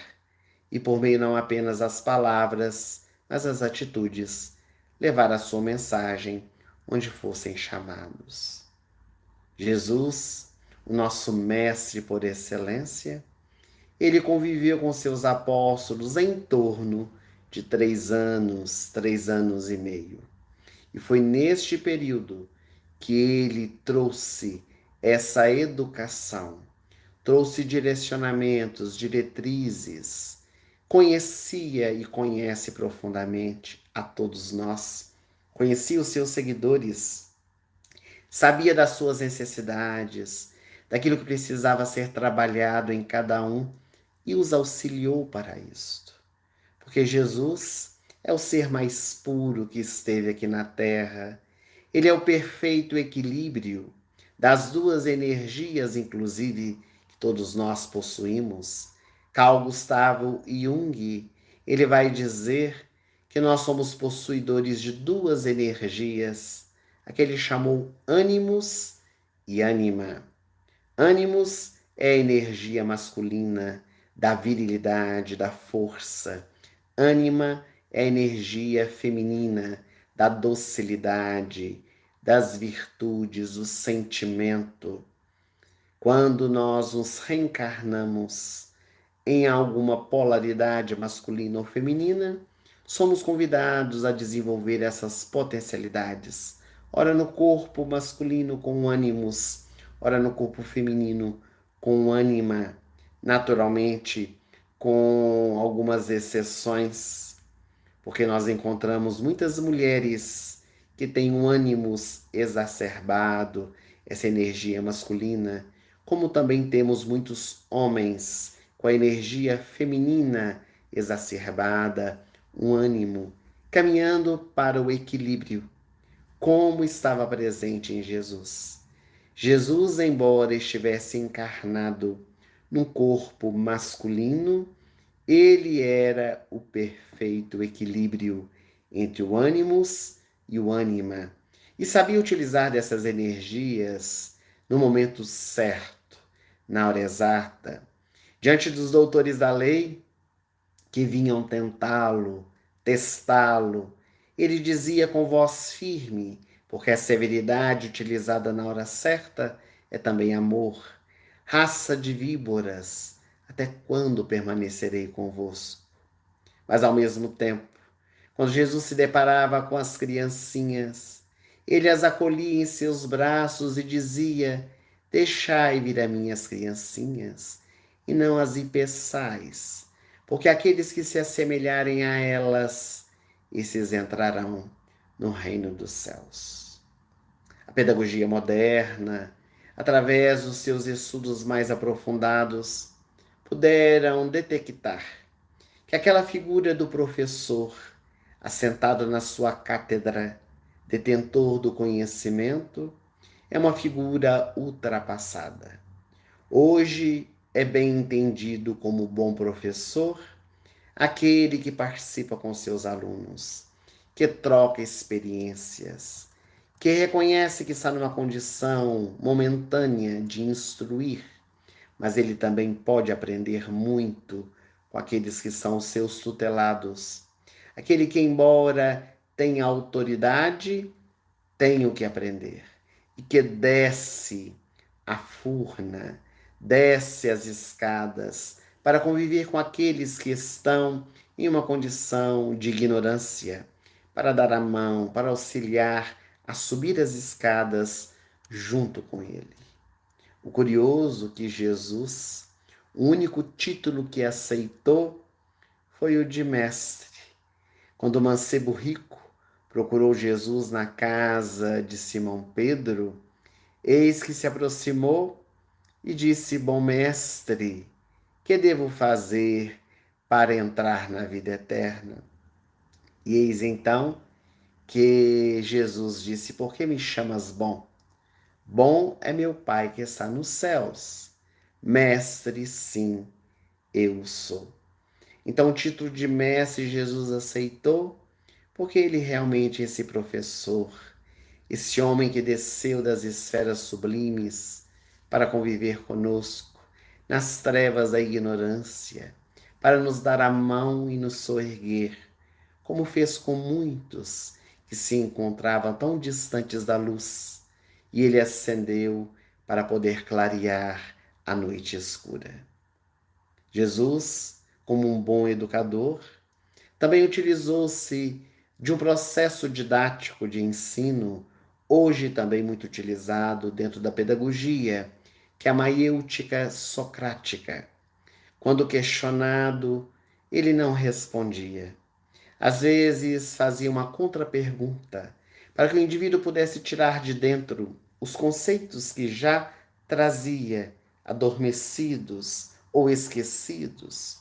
E por meio não apenas das palavras, mas das atitudes, levar a sua mensagem onde fossem chamados. Jesus, o nosso mestre por excelência, ele conviveu com seus apóstolos em torno de 3 anos, 3 anos e meio. E foi neste período que ele trouxe essa educação, trouxe direcionamentos, diretrizes, conhecia e conhece profundamente a todos nós, conhecia os seus seguidores, sabia das suas necessidades, daquilo que precisava ser trabalhado em cada um e os auxiliou para isto. Porque Jesus é o ser mais puro que esteve aqui na Terra. Ele é o perfeito equilíbrio das duas energias, inclusive, que todos nós possuímos. Carl Gustavo Jung, ele vai dizer que nós somos possuidores de duas energias, a que ele chamou ânimos e ânima. Ânimos é a energia masculina da virilidade, da força. Ânima é a energia feminina da docilidade, das virtudes, o sentimento. Quando nós nos reencarnamos em alguma polaridade masculina ou feminina, somos convidados a desenvolver essas potencialidades. Ora no corpo masculino com ânimos, ora no corpo feminino com ânima, naturalmente com algumas exceções, porque nós encontramos muitas mulheres que têm um ânimos exacerbado, essa energia masculina, como também temos muitos homens com a energia feminina exacerbada, um ânimo, caminhando para o equilíbrio, como estava presente em Jesus. Jesus, embora estivesse encarnado num corpo masculino, ele era o perfeito equilíbrio entre o ânimos e o ânima, e sabia utilizar dessas energias no momento certo, na hora exata. Diante dos doutores da lei, que vinham tentá-lo, testá-lo, ele dizia com voz firme, porque a severidade utilizada na hora certa é também amor. Raça de víboras, até quando permanecerei convosco? Mas ao mesmo tempo, quando Jesus se deparava com as criancinhas, ele as acolhia em seus braços e dizia: deixai vir a mim as criancinhas, e não as impeçais, porque aqueles que se assemelharem a elas, esses entrarão no reino dos céus. A pedagogia moderna, através dos seus estudos mais aprofundados, puderam detectar que aquela figura do professor, assentado na sua cátedra, detentor do conhecimento, é uma figura ultrapassada. Hoje é bem entendido como bom professor aquele que participa com seus alunos, que troca experiências, que reconhece que está numa condição momentânea de instruir, mas ele também pode aprender muito com aqueles que são seus tutelados. Aquele que, embora tenha autoridade, tem o que aprender, e que desce a furna, desce as escadas para conviver com aqueles que estão em uma condição de ignorância, para dar a mão, para auxiliar a subir as escadas junto com ele. O curioso é que Jesus, o único título que aceitou foi o de mestre. Quando o mancebo rico procurou Jesus na casa de Simão Pedro, eis que se aproximou e disse: bom mestre, que devo fazer para entrar na vida eterna? E eis então que Jesus disse: por que me chamas bom? Bom é meu Pai que está nos céus. Mestre, sim, eu sou. Então o título de mestre Jesus aceitou, porque ele realmente é esse professor, esse homem que desceu das esferas sublimes para conviver conosco nas trevas da ignorância, para nos dar a mão e nos soerguer, como fez com muitos que se encontravam tão distantes da luz, e ele ascendeu para poder clarear a noite escura. Jesus, como um bom educador, também utilizou-se de um processo didático de ensino, hoje também muito utilizado dentro da pedagogia, que é a maiêutica socrática. Quando questionado, ele não respondia. Às vezes fazia uma contrapergunta, para que o indivíduo pudesse tirar de dentro os conceitos que já trazia adormecidos ou esquecidos.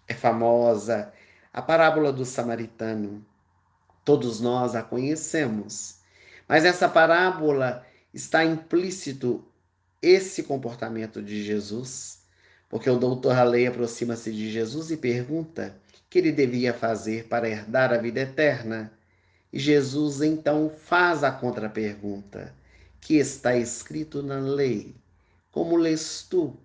É famosa a parábola do samaritano. Todos nós a conhecemos. Mas nessa parábola está implícito esse comportamento de Jesus, porque o doutor Halley aproxima-se de Jesus e pergunta o que ele devia fazer para herdar a vida eterna. E Jesus então faz a contrapergunta: que está escrito na lei? Como lês tu?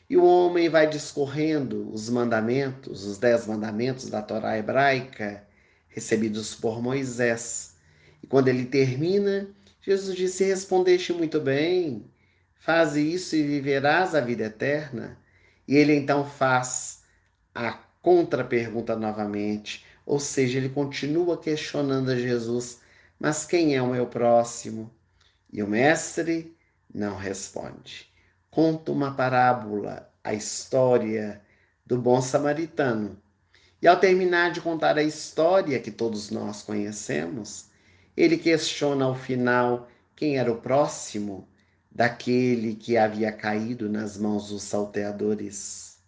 E o homem vai discorrendo os mandamentos, os 10 mandamentos da Torá hebraica, recebidos por Moisés. E quando ele termina, Jesus disse: respondeste muito bem, faze isso e viverás a vida eterna. E ele então faz a contrapergunta novamente, ou seja, ele continua questionando a Jesus: mas quem é o meu próximo? E o mestre não responde. Conta uma parábola, a história do bom samaritano. E ao terminar de contar a história que todos nós conhecemos, ele questiona ao final quem era o próximo daquele que havia caído nas mãos dos salteadores.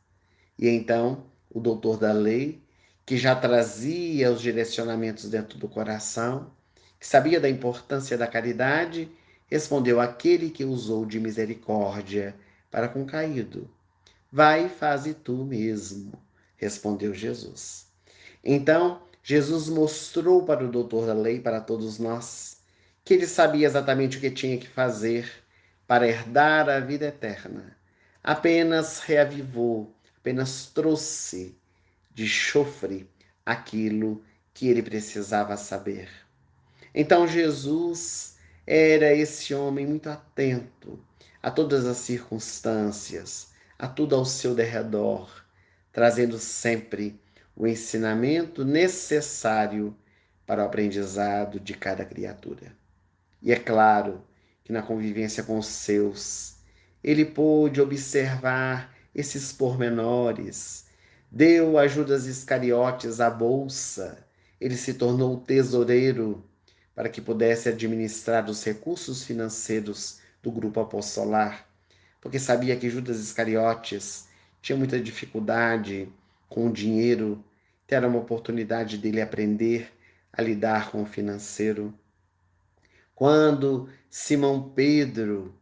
E então, o doutor da lei, que já trazia os direcionamentos dentro do coração, que sabia da importância da caridade, respondeu aquele que usou de misericórdia para com o caído: vai e faze tu mesmo, respondeu Jesus. Então, Jesus mostrou para o doutor da lei, para todos nós, que ele sabia exatamente o que tinha que fazer para herdar a vida eterna. Apenas reavivou, apenas trouxe de chofre aquilo que ele precisava saber. Então Jesus era esse homem muito atento a todas as circunstâncias, a tudo ao seu derredor, trazendo sempre o ensinamento necessário para o aprendizado de cada criatura. E é claro que na convivência com os seus, ele pôde observar esses pormenores, deu a Judas Iscariotes a bolsa, ele se tornou tesoureiro para que pudesse administrar os recursos financeiros do grupo apostolar, porque sabia que Judas Iscariotes tinha muita dificuldade com o dinheiro, então era uma oportunidade dele aprender a lidar com o financeiro. Quando Simão Pedro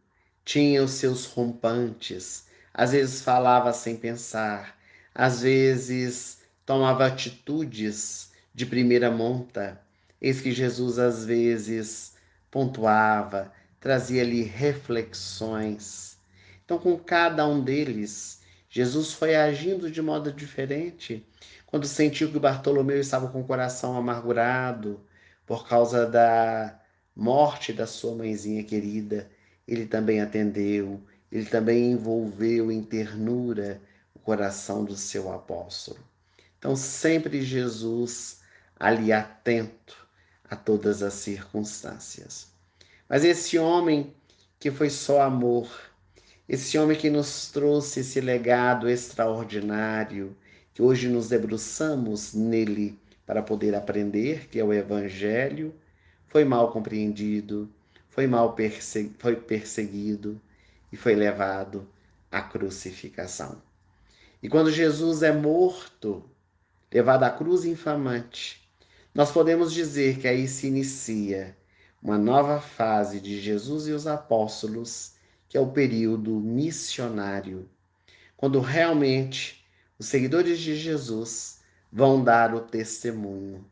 tinha os seus rompantes, às vezes falava sem pensar, às vezes tomava atitudes de primeira monta, eis que Jesus às vezes pontuava, trazia-lhe reflexões. Então, com cada um deles, Jesus foi agindo de modo diferente. Quando sentiu que Bartolomeu estava com o coração amargurado por causa da morte da sua mãezinha querida, ele também atendeu, ele também envolveu em ternura o coração do seu apóstolo. Então, sempre Jesus ali atento a todas as circunstâncias. Mas esse homem que foi só amor, esse homem que nos trouxe esse legado extraordinário, que hoje nos debruçamos nele para poder aprender, que é o Evangelho, foi mal compreendido, foi perseguido e foi levado à crucificação. E quando Jesus é morto, levado à cruz infamante, nós podemos dizer que aí se inicia uma nova fase de Jesus e os apóstolos, que é o período missionário, quando realmente os seguidores de Jesus vão dar o testemunho,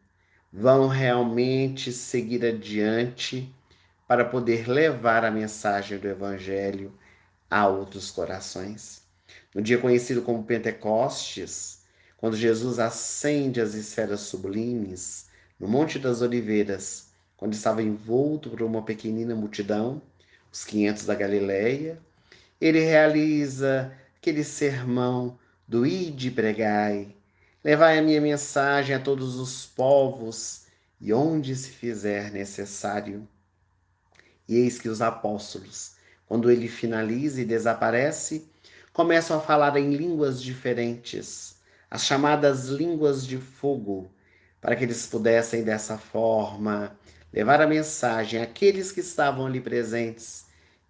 vão realmente seguir adiante para poder levar a mensagem do Evangelho a outros corações. No dia conhecido como Pentecostes, quando Jesus ascende às esferas sublimes, no Monte das Oliveiras, quando estava envolto por uma pequenina multidão, os 500 da Galileia, ele realiza aquele sermão do Ide e pregai, levai a minha mensagem a todos os povos e onde se fizer necessário. E eis que os apóstolos, quando ele finaliza e desaparece, começam a falar em línguas diferentes, as chamadas línguas de fogo, para que eles pudessem dessa forma levar a mensagem àqueles que estavam ali presentes,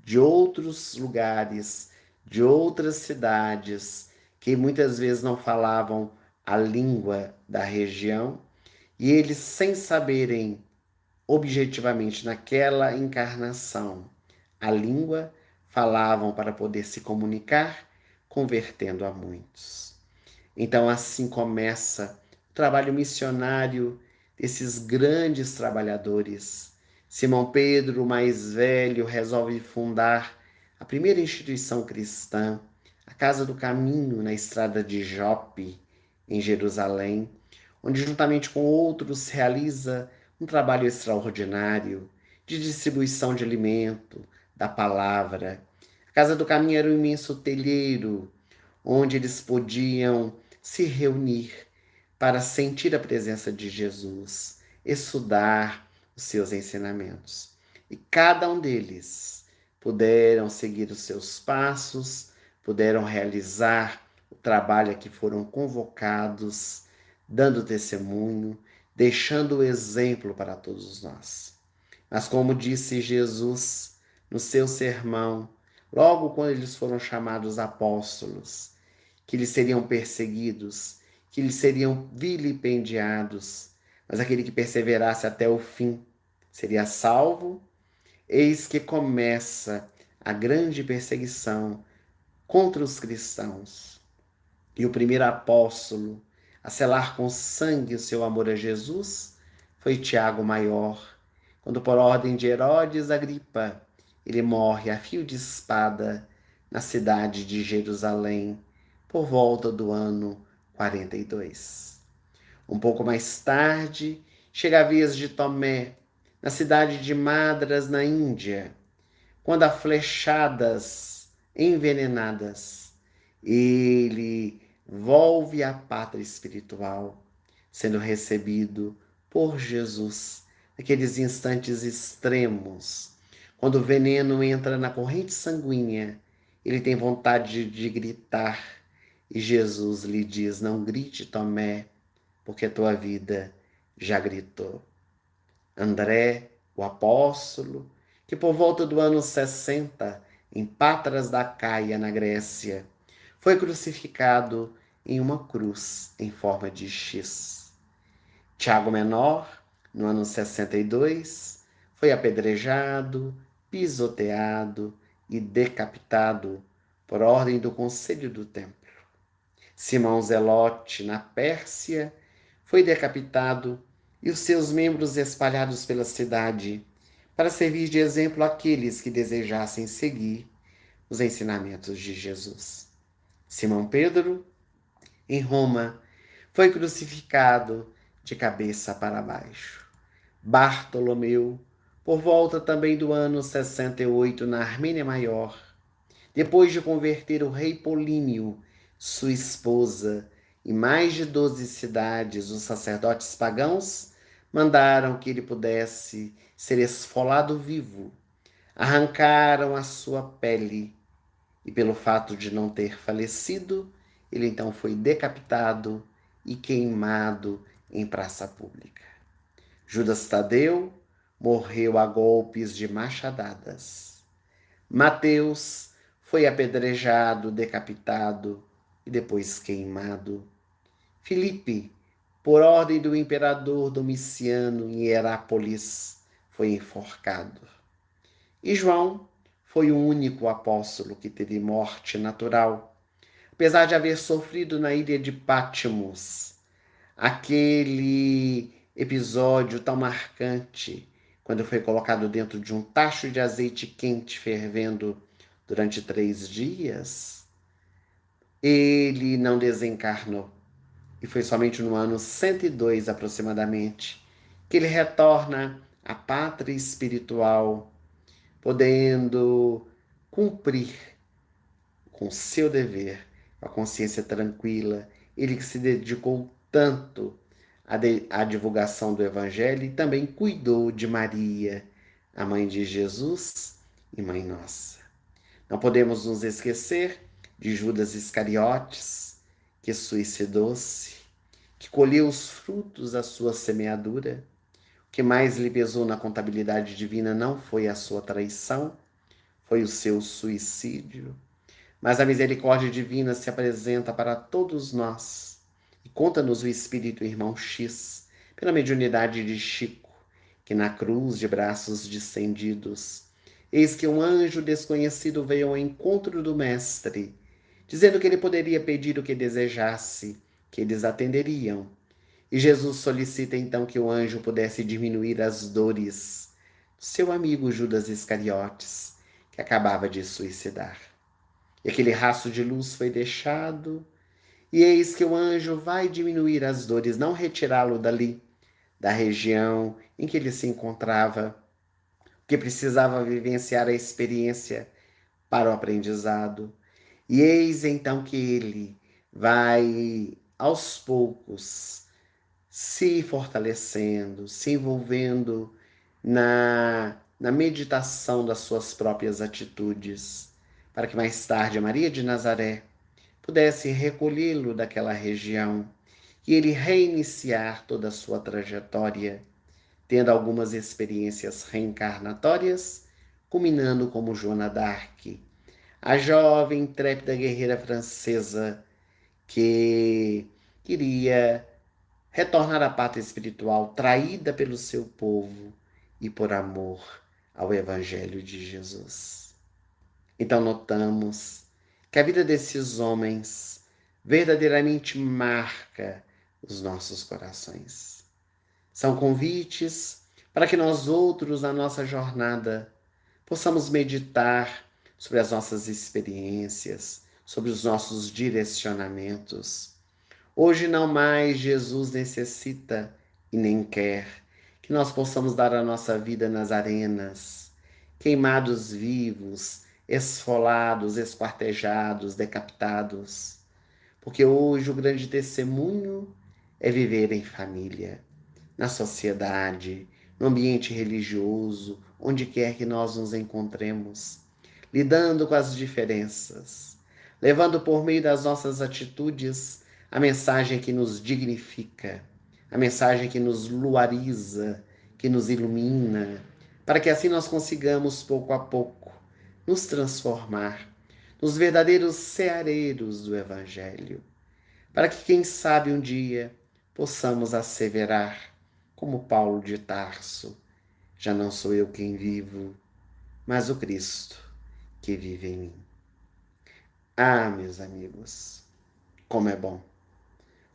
de outros lugares, de outras cidades, que muitas vezes não falavam a língua da região, e eles, sem saberem objetivamente naquela encarnação a língua, falavam para poder se comunicar, convertendo a muitos. Então, assim começa o trabalho missionário desses grandes trabalhadores. Simão Pedro, o mais velho, resolve fundar a primeira instituição cristã, a Casa do Caminho, na estrada de Jope, em Jerusalém, onde, juntamente com outros, realiza um trabalho extraordinário de distribuição de alimento, da palavra. A Casa do Caminho era um imenso telheiro, onde eles podiam se reunir para sentir a presença de Jesus, estudar os seus ensinamentos. E cada um deles puderam seguir os seus passos, puderam realizar o trabalho a que foram convocados, dando testemunho, deixando o exemplo para todos nós. Mas como disse Jesus no seu sermão, logo quando eles foram chamados apóstolos, que eles seriam perseguidos, que eles seriam vilipendiados, mas aquele que perseverasse até o fim seria salvo. Eis que começa a grande perseguição contra os cristãos. E o primeiro apóstolo a selar com sangue o seu amor a Jesus foi Tiago Maior, quando, por ordem de Herodes Agripa, ele morre a fio de espada na cidade de Jerusalém, por volta do ano 42. Um pouco mais tarde, chega a vez de Tomé, na cidade de Madras, na Índia, quando a flechadas envenenadas, ele volve à pátria espiritual, sendo recebido por Jesus naqueles instantes extremos, quando o veneno entra na corrente sanguínea, ele tem vontade de gritar, e Jesus lhe diz: não grite, Tomé, porque a tua vida já gritou. André, o apóstolo, que por volta do ano 60, em Patras da Caia, na Grécia, foi crucificado em uma cruz em forma de X. Tiago Menor, no ano 62, foi apedrejado, pisoteado e decapitado por ordem do Conselho do Templo. Simão Zelote, na Pérsia, foi decapitado e os seus membros espalhados pela cidade, para servir de exemplo àqueles que desejassem seguir os ensinamentos de Jesus. Simão Pedro, em Roma, foi crucificado de cabeça para baixo. Bartolomeu, por volta também do ano 68, na Armênia Maior, depois de converter o rei Polínio, sua esposa, e mais de 12 cidades, os sacerdotes pagãos mandaram que ele pudesse ser esfolado vivo. Arrancaram a sua pele e, pelo fato de não ter falecido, ele então foi decapitado e queimado em praça pública. Judas Tadeu morreu a golpes de machadadas. Mateus foi apedrejado, decapitado e depois queimado. Filipe, por ordem do imperador Domiciano em Herápolis, foi enforcado. E João foi o único apóstolo que teve morte natural, apesar de haver sofrido na ilha de Patmos aquele episódio tão marcante, quando foi colocado dentro de um tacho de azeite quente fervendo durante 3 dias. Ele não desencarnou, e foi somente no ano 102 aproximadamente que ele retorna à pátria espiritual, podendo cumprir com seu dever, com a consciência tranquila, ele que se dedicou tanto à divulgação do Evangelho e também cuidou de Maria, a mãe de Jesus e mãe nossa. Não podemos nos esquecer de Judas Iscariotes, que suicidou-se, que colheu os frutos da sua semeadura. O que mais lhe pesou na contabilidade divina não foi a sua traição, foi o seu suicídio, mas a misericórdia divina se apresenta para todos nós. E conta-nos o Espírito Irmão X, pela mediunidade de Chico, que na cruz de braços distendidos, eis que um anjo desconhecido veio ao encontro do Mestre, dizendo que ele poderia pedir o que desejasse, que eles atenderiam. E Jesus solicita então que o anjo pudesse diminuir as dores do seu amigo Judas Iscariotes, que acabava de suicidar. E aquele rastro de luz foi deixado, e eis que o anjo vai diminuir as dores, não retirá-lo dali, da região em que ele se encontrava, que precisava vivenciar a experiência para o aprendizado. E eis então que ele vai, aos poucos, se fortalecendo, se envolvendo na meditação das suas próprias atitudes, para que mais tarde a Maria de Nazaré pudesse recolhê-lo daquela região e ele reiniciar toda a sua trajetória, tendo algumas experiências reencarnatórias, culminando como Joana d'Arc, a jovem intrépida guerreira francesa que queria retornar à pátria espiritual, traída pelo seu povo e por amor ao Evangelho de Jesus. Então notamos que a vida desses homens verdadeiramente marca os nossos corações. São convites para que nós outros, na nossa jornada, possamos meditar sobre as nossas experiências, sobre os nossos direcionamentos. Hoje não mais Jesus necessita e nem quer que nós possamos dar a nossa vida nas arenas, queimados vivos, esfolados, esquartejados, decapitados. Porque hoje o grande testemunho é viver em família, na sociedade, no ambiente religioso, onde quer que nós nos encontremos, lidando com as diferenças, levando por meio das nossas atitudes a mensagem que nos dignifica, a mensagem que nos luariza, que nos ilumina, para que assim nós consigamos, pouco a pouco, nos transformar nos verdadeiros ceareiros do Evangelho, para que, quem sabe, um dia possamos asseverar, como Paulo de Tarso: já não sou eu quem vivo, mas o Cristo que vive em mim. Ah, meus amigos, como é bom!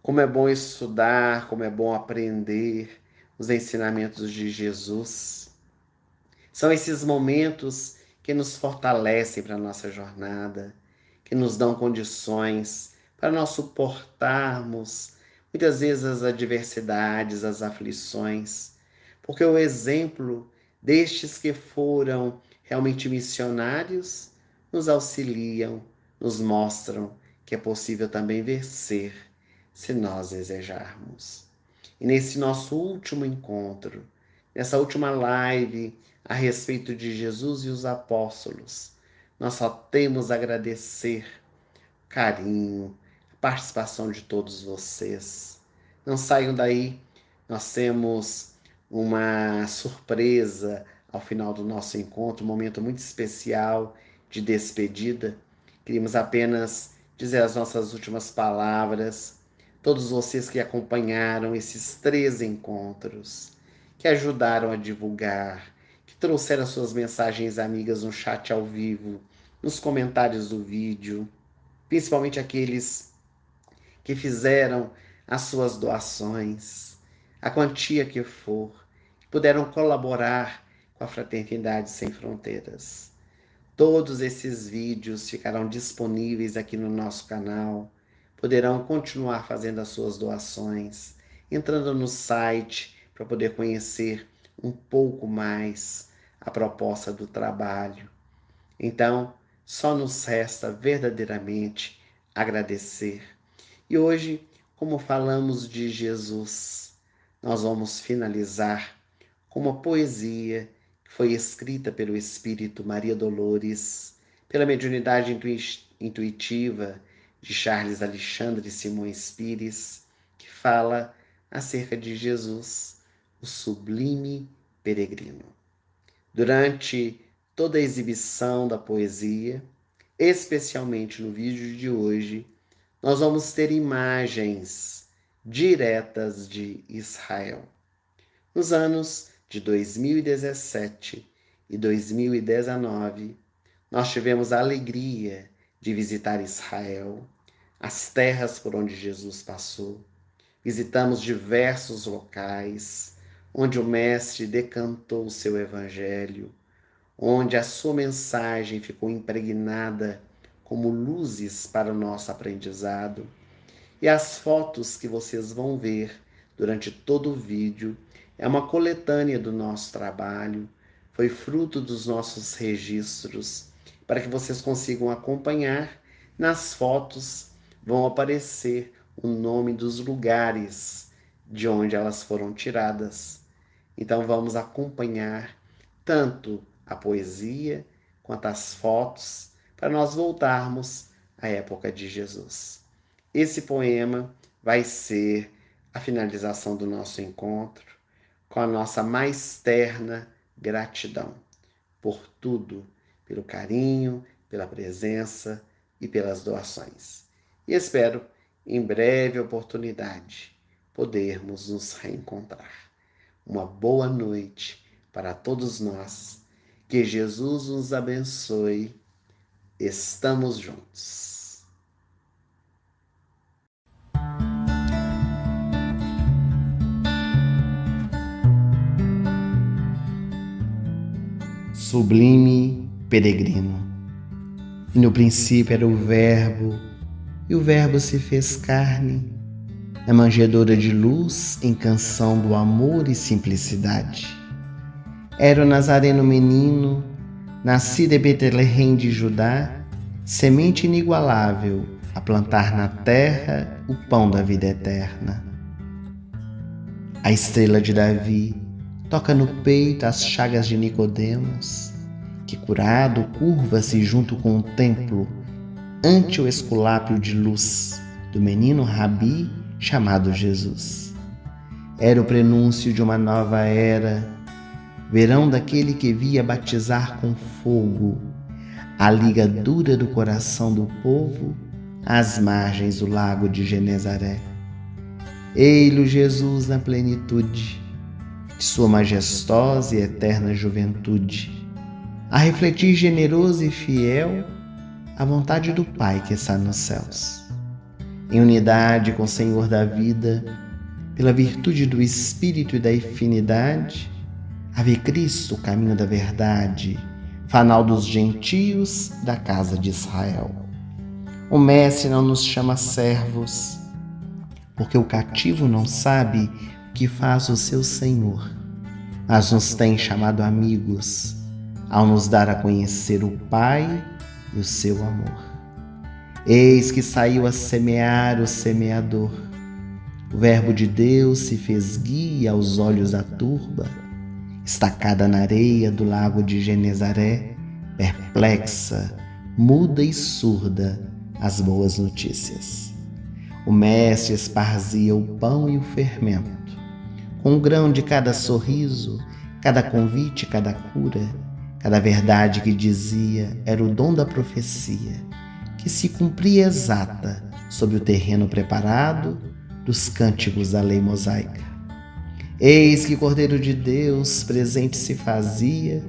Como é bom estudar, como é bom aprender os ensinamentos de Jesus. São esses momentos que nos fortalecem para a nossa jornada, que nos dão condições para nós suportarmos muitas vezes as adversidades, as aflições, porque o exemplo destes que foram realmente missionários nos auxiliam, nos mostram que é possível também vencer, se nós desejarmos. E nesse nosso último encontro, nessa última live a respeito de Jesus e os apóstolos, nós só temos a agradecer o carinho, a participação de todos vocês. Não saiam daí, nós temos uma surpresa ao final do nosso encontro, um momento muito especial de despedida. Queríamos apenas dizer as nossas últimas palavras. Todos vocês que acompanharam esses 3 encontros, que ajudaram a divulgar, que trouxeram suas mensagens amigas no chat ao vivo, nos comentários do vídeo, principalmente aqueles que fizeram as suas doações, a quantia que for, que puderam colaborar com a Fraternidade Sem Fronteiras. Todos esses vídeos ficarão disponíveis aqui no nosso canal. Poderão continuar fazendo as suas doações, entrando no site para poder conhecer um pouco mais a proposta do trabalho. Então, só nos resta verdadeiramente agradecer. E hoje, como falamos de Jesus, nós vamos finalizar com uma poesia que foi escrita pelo Espírito Maria Dolores, pela mediunidade intuitiva de Charles Alexandre Simões Pires, que fala acerca de Jesus, o sublime peregrino. Durante toda a exibição da poesia, especialmente no vídeo de hoje, nós vamos ter imagens diretas de Israel. Nos anos de 2017 e 2019, nós tivemos a alegria de visitar Israel, as terras por onde Jesus passou. Visitamos diversos locais onde o Mestre decantou o seu evangelho, onde a sua mensagem ficou impregnada como luzes para o nosso aprendizado. E as fotos que vocês vão ver durante todo o vídeo é uma coletânea do nosso trabalho, foi fruto dos nossos registros, para que vocês consigam acompanhar. Nas fotos vão aparecer o nome dos lugares de onde elas foram tiradas. Então vamos acompanhar tanto a poesia quanto as fotos para nós voltarmos à época de Jesus. Esse poema vai ser a finalização do nosso encontro com a nossa mais terna gratidão por tudo, pelo carinho, pela presença e pelas doações. E espero, em breve oportunidade, podermos nos reencontrar. Uma boa noite para todos nós. Que Jesus nos abençoe. Estamos juntos. Sublime peregrino. E no princípio era o Verbo, e o Verbo se fez carne, na manjedoura de luz, em canção do amor e simplicidade. Era o Nazareno menino, nascido em Betlehem de Judá, semente inigualável, a plantar na terra o pão da vida eterna. A estrela de Davi toca no peito as chagas de Nicodemos, que curado curva-se junto com o templo ante o esculápio de luz do menino Rabi chamado Jesus. Era o prenúncio de uma nova era, verão daquele que via batizar com fogo a ligadura do coração do povo às margens do lago de Genezaré. Ei-lo Jesus na plenitude de sua majestosa e eterna juventude, a refletir generoso e fiel a vontade do Pai que está nos céus. Em unidade com o Senhor da vida, pela virtude do Espírito e da afinidade, ave Cristo, caminho da verdade, fanal dos gentios da casa de Israel. O Mestre não nos chama servos, porque o cativo não sabe o que faz o seu Senhor, mas nos tem chamado amigos, ao nos dar a conhecer o Pai e o seu amor. Eis que saiu a semear o semeador. O Verbo de Deus se fez guia aos olhos da turba, estacada na areia do lago de Genezaré, perplexa, muda e surda às boas notícias. O Mestre esparzia o pão e o fermento, com o grão de cada sorriso, cada convite, cada cura, cada verdade que dizia era o dom da profecia, que se cumpria exata sob o terreno preparado dos cânticos da lei mosaica. Eis que Cordeiro de Deus presente se fazia,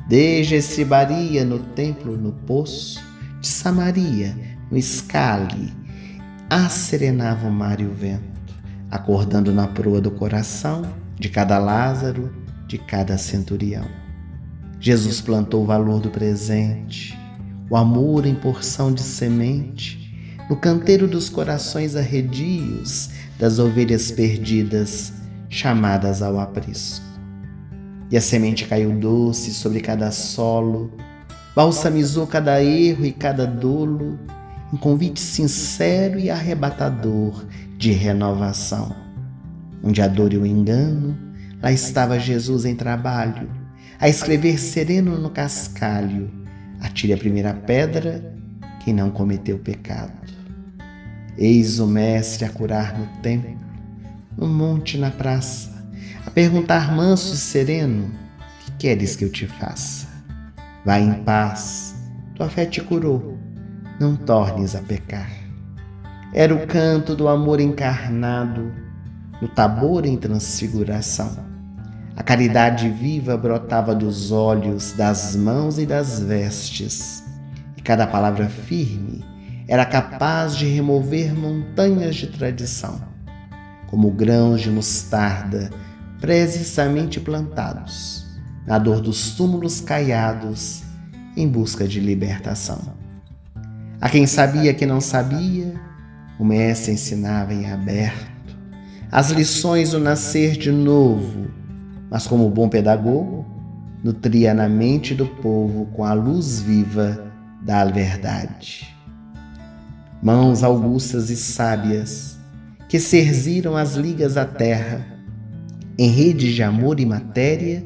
desde estribaria no templo, no poço, de Samaria, no escale, acerenava o mar e o vento, acordando na proa do coração de cada Lázaro, de cada centurião. Jesus plantou o valor do presente, o amor em porção de semente, no canteiro dos corações arredios das ovelhas perdidas, chamadas ao aprisco. E a semente caiu doce sobre cada solo, balsamizou cada erro e cada dolo, um convite sincero e arrebatador de renovação. Onde a dor e o engano, lá estava Jesus em trabalho, a escrever sereno no cascalho: atire a primeira pedra quem não cometeu pecado. Eis o Mestre a curar no templo, no monte, na praça, a perguntar manso e sereno: que queres que eu te faça? Vai em paz, tua fé te curou, não tornes a pecar. Era o canto do amor encarnado, no Tabor em transfiguração. A caridade viva brotava dos olhos, das mãos e das vestes, e cada palavra firme era capaz de remover montanhas de tradição, como grãos de mostarda precisamente plantados na dor dos túmulos caiados em busca de libertação. A quem sabia que não sabia, o mestre ensinava em aberto as lições do nascer de novo, mas como bom pedagogo, nutria na mente do povo com a luz viva da verdade. Mãos augustas e sábias, que cerziram as ligas da terra, em redes de amor e matéria,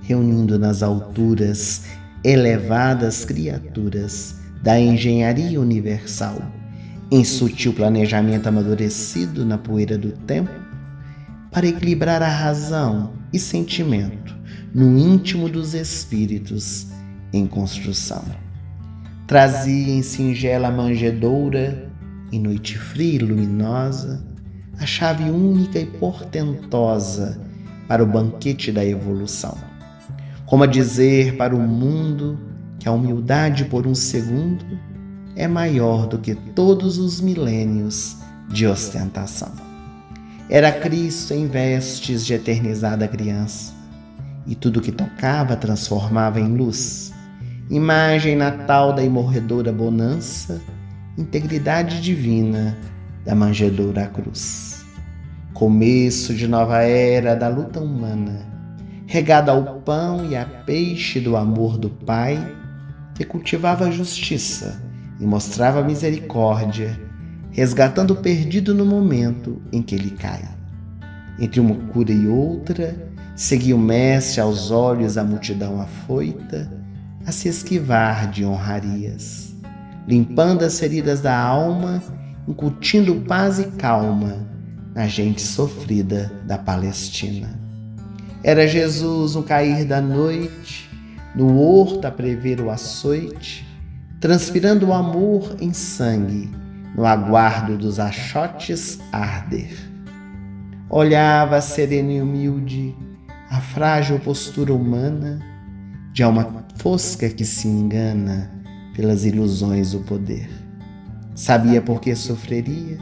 reunindo nas alturas elevadas criaturas da engenharia universal, em sutil planejamento amadurecido na poeira do tempo, para equilibrar a razão e sentimento no íntimo dos espíritos em construção. Trazia em singela manjedoura, em noite fria e luminosa, a chave única e portentosa para o banquete da evolução. Como a dizer para o mundo que a humildade por um segundo é maior do que todos os milênios de ostentação. Era Cristo em vestes de eternizada criança, e tudo que tocava transformava em luz, imagem natal da imorredora bonança, integridade divina da manjedoura à cruz. Começo de nova era da luta humana, regada ao pão e a peixe do amor do Pai, que cultivava a justiça e mostrava a misericórdia, resgatando o perdido no momento em que ele cai. Entre uma cura e outra, seguia o mestre aos olhos a multidão afoita, a se esquivar de honrarias, limpando as feridas da alma, incutindo paz e calma na gente sofrida da Palestina. Era Jesus no cair da noite, no horto a prever o açoite, transpirando o amor em sangue, no aguardo dos achotes arder. Olhava sereno e humilde a frágil postura humana, de alma fosca que se engana pelas ilusões do poder. Sabia por que sofreria,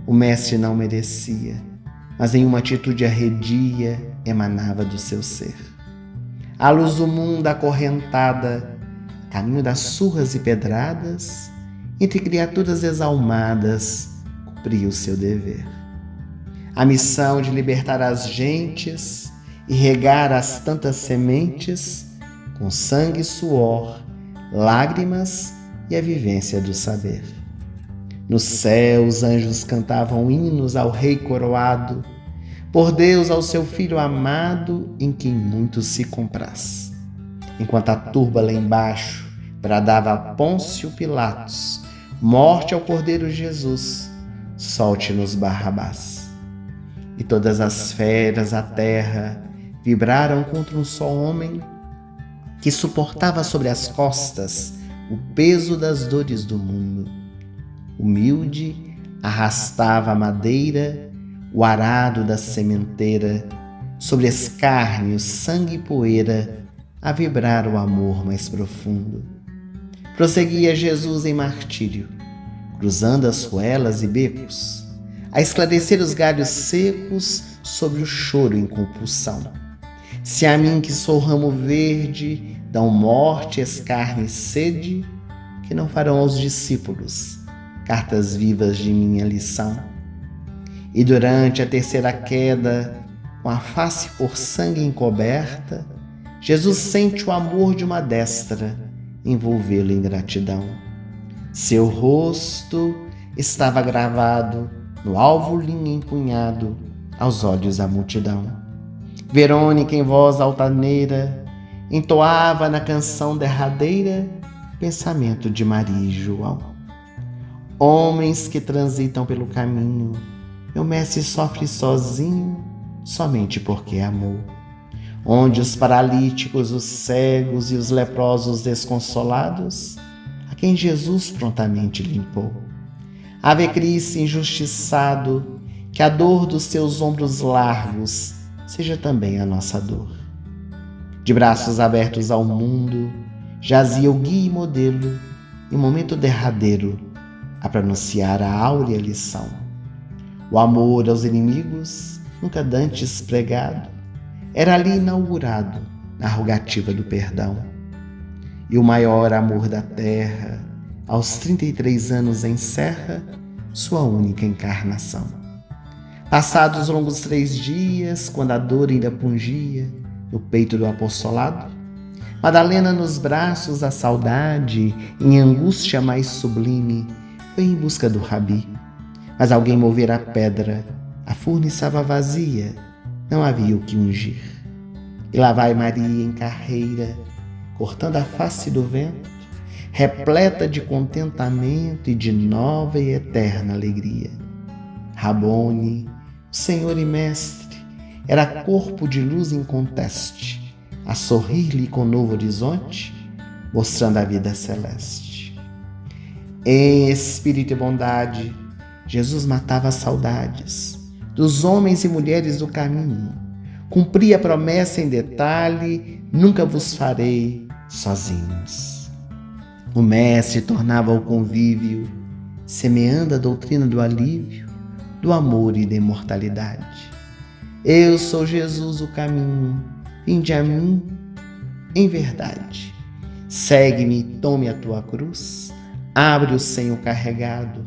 o mestre não merecia, mas em uma atitude arredia emanava do seu ser. A luz do mundo acorrentada, caminho das surras e pedradas, entre criaturas exalmadas, cumpria o seu dever. A missão de libertar as gentes e regar as tantas sementes com sangue e suor, lágrimas e a vivência do saber. No céu os anjos cantavam hinos ao Rei coroado, por Deus ao seu Filho amado, em quem muito se compraz. Enquanto a turba lá embaixo bradava a Pôncio Pilatos, morte ao Cordeiro Jesus, solte-nos Barrabás. E todas as feras da terra vibraram contra um só homem que suportava sobre as costas o peso das dores do mundo. Humilde, arrastava a madeira, o arado da sementeira, sobre escárnio, sangue e poeira, a vibrar o amor mais profundo. Prosseguia Jesus em martírio, cruzando as ruelas e becos, a esclarecer os galhos secos sobre o choro em compulsão. Se a mim que sou ramo verde dão morte, escárnio e sede, que não farão aos discípulos cartas vivas de minha lição. E durante a terceira queda, com a face por sangue encoberta, Jesus sente o amor de uma destra envolvê-lo em gratidão. Seu rosto estava gravado no alvo linho empunhado aos olhos da multidão. Verônica, em voz altaneira, entoava na canção derradeira pensamento de Maria e João. Homens que transitam pelo caminho, meu mestre sofre sozinho, somente porque amou. onde os paralíticos, os cegos e os leprosos desconsolados, a quem Jesus prontamente limpou. Ave Cristo injustiçado, que a dor dos teus ombros largos seja também a nossa dor. De braços abertos ao mundo, jazia o guia e modelo, em momento derradeiro, a pronunciar a áurea lição. O amor aos inimigos, nunca dantes pregado, era ali inaugurado na rogativa do perdão. E o maior amor da terra, aos 33 anos encerra sua única encarnação. Passados os longos 3 dias, quando a dor ainda pungia no peito do apostolado, Madalena nos braços da saudade, em angústia mais sublime, foi em busca do Rabi. Mas alguém movera a pedra, a furna estava vazia, não havia o que ungir. E lá vai Maria em carreira, cortando a face do vento, repleta de contentamento e de nova e eterna alegria. Rabone, o Senhor e Mestre, era corpo de luz inconteste, a sorrir-lhe com novo horizonte, mostrando a vida celeste. Em espírito e bondade, Jesus matava as saudades dos homens e mulheres do caminho, cumpria a promessa em detalhe: nunca vos farei sozinhos. O Mestre tornava o convívio, semeando a doutrina do alívio, do amor e da imortalidade. Eu sou Jesus o caminho, vinde a mim em verdade. Segue-me e tome a tua cruz, abre o senho carregado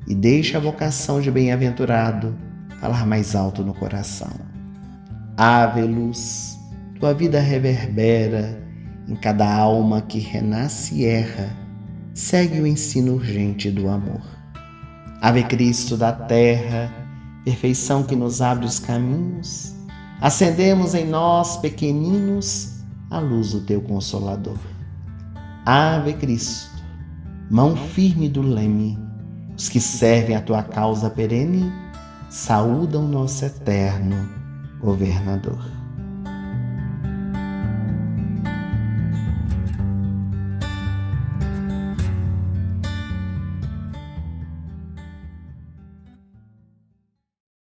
e deixa a vocação de bem-aventurado falar mais alto no coração. Ave luz, tua vida reverbera em cada alma que renasce e erra, segue o ensino urgente do amor. Ave Cristo da terra, perfeição que nos abre os caminhos, acendemos em nós, pequeninos, a luz do teu Consolador. Ave Cristo, mão firme do leme, os que servem a tua causa perene, saúdam nosso eterno Governador.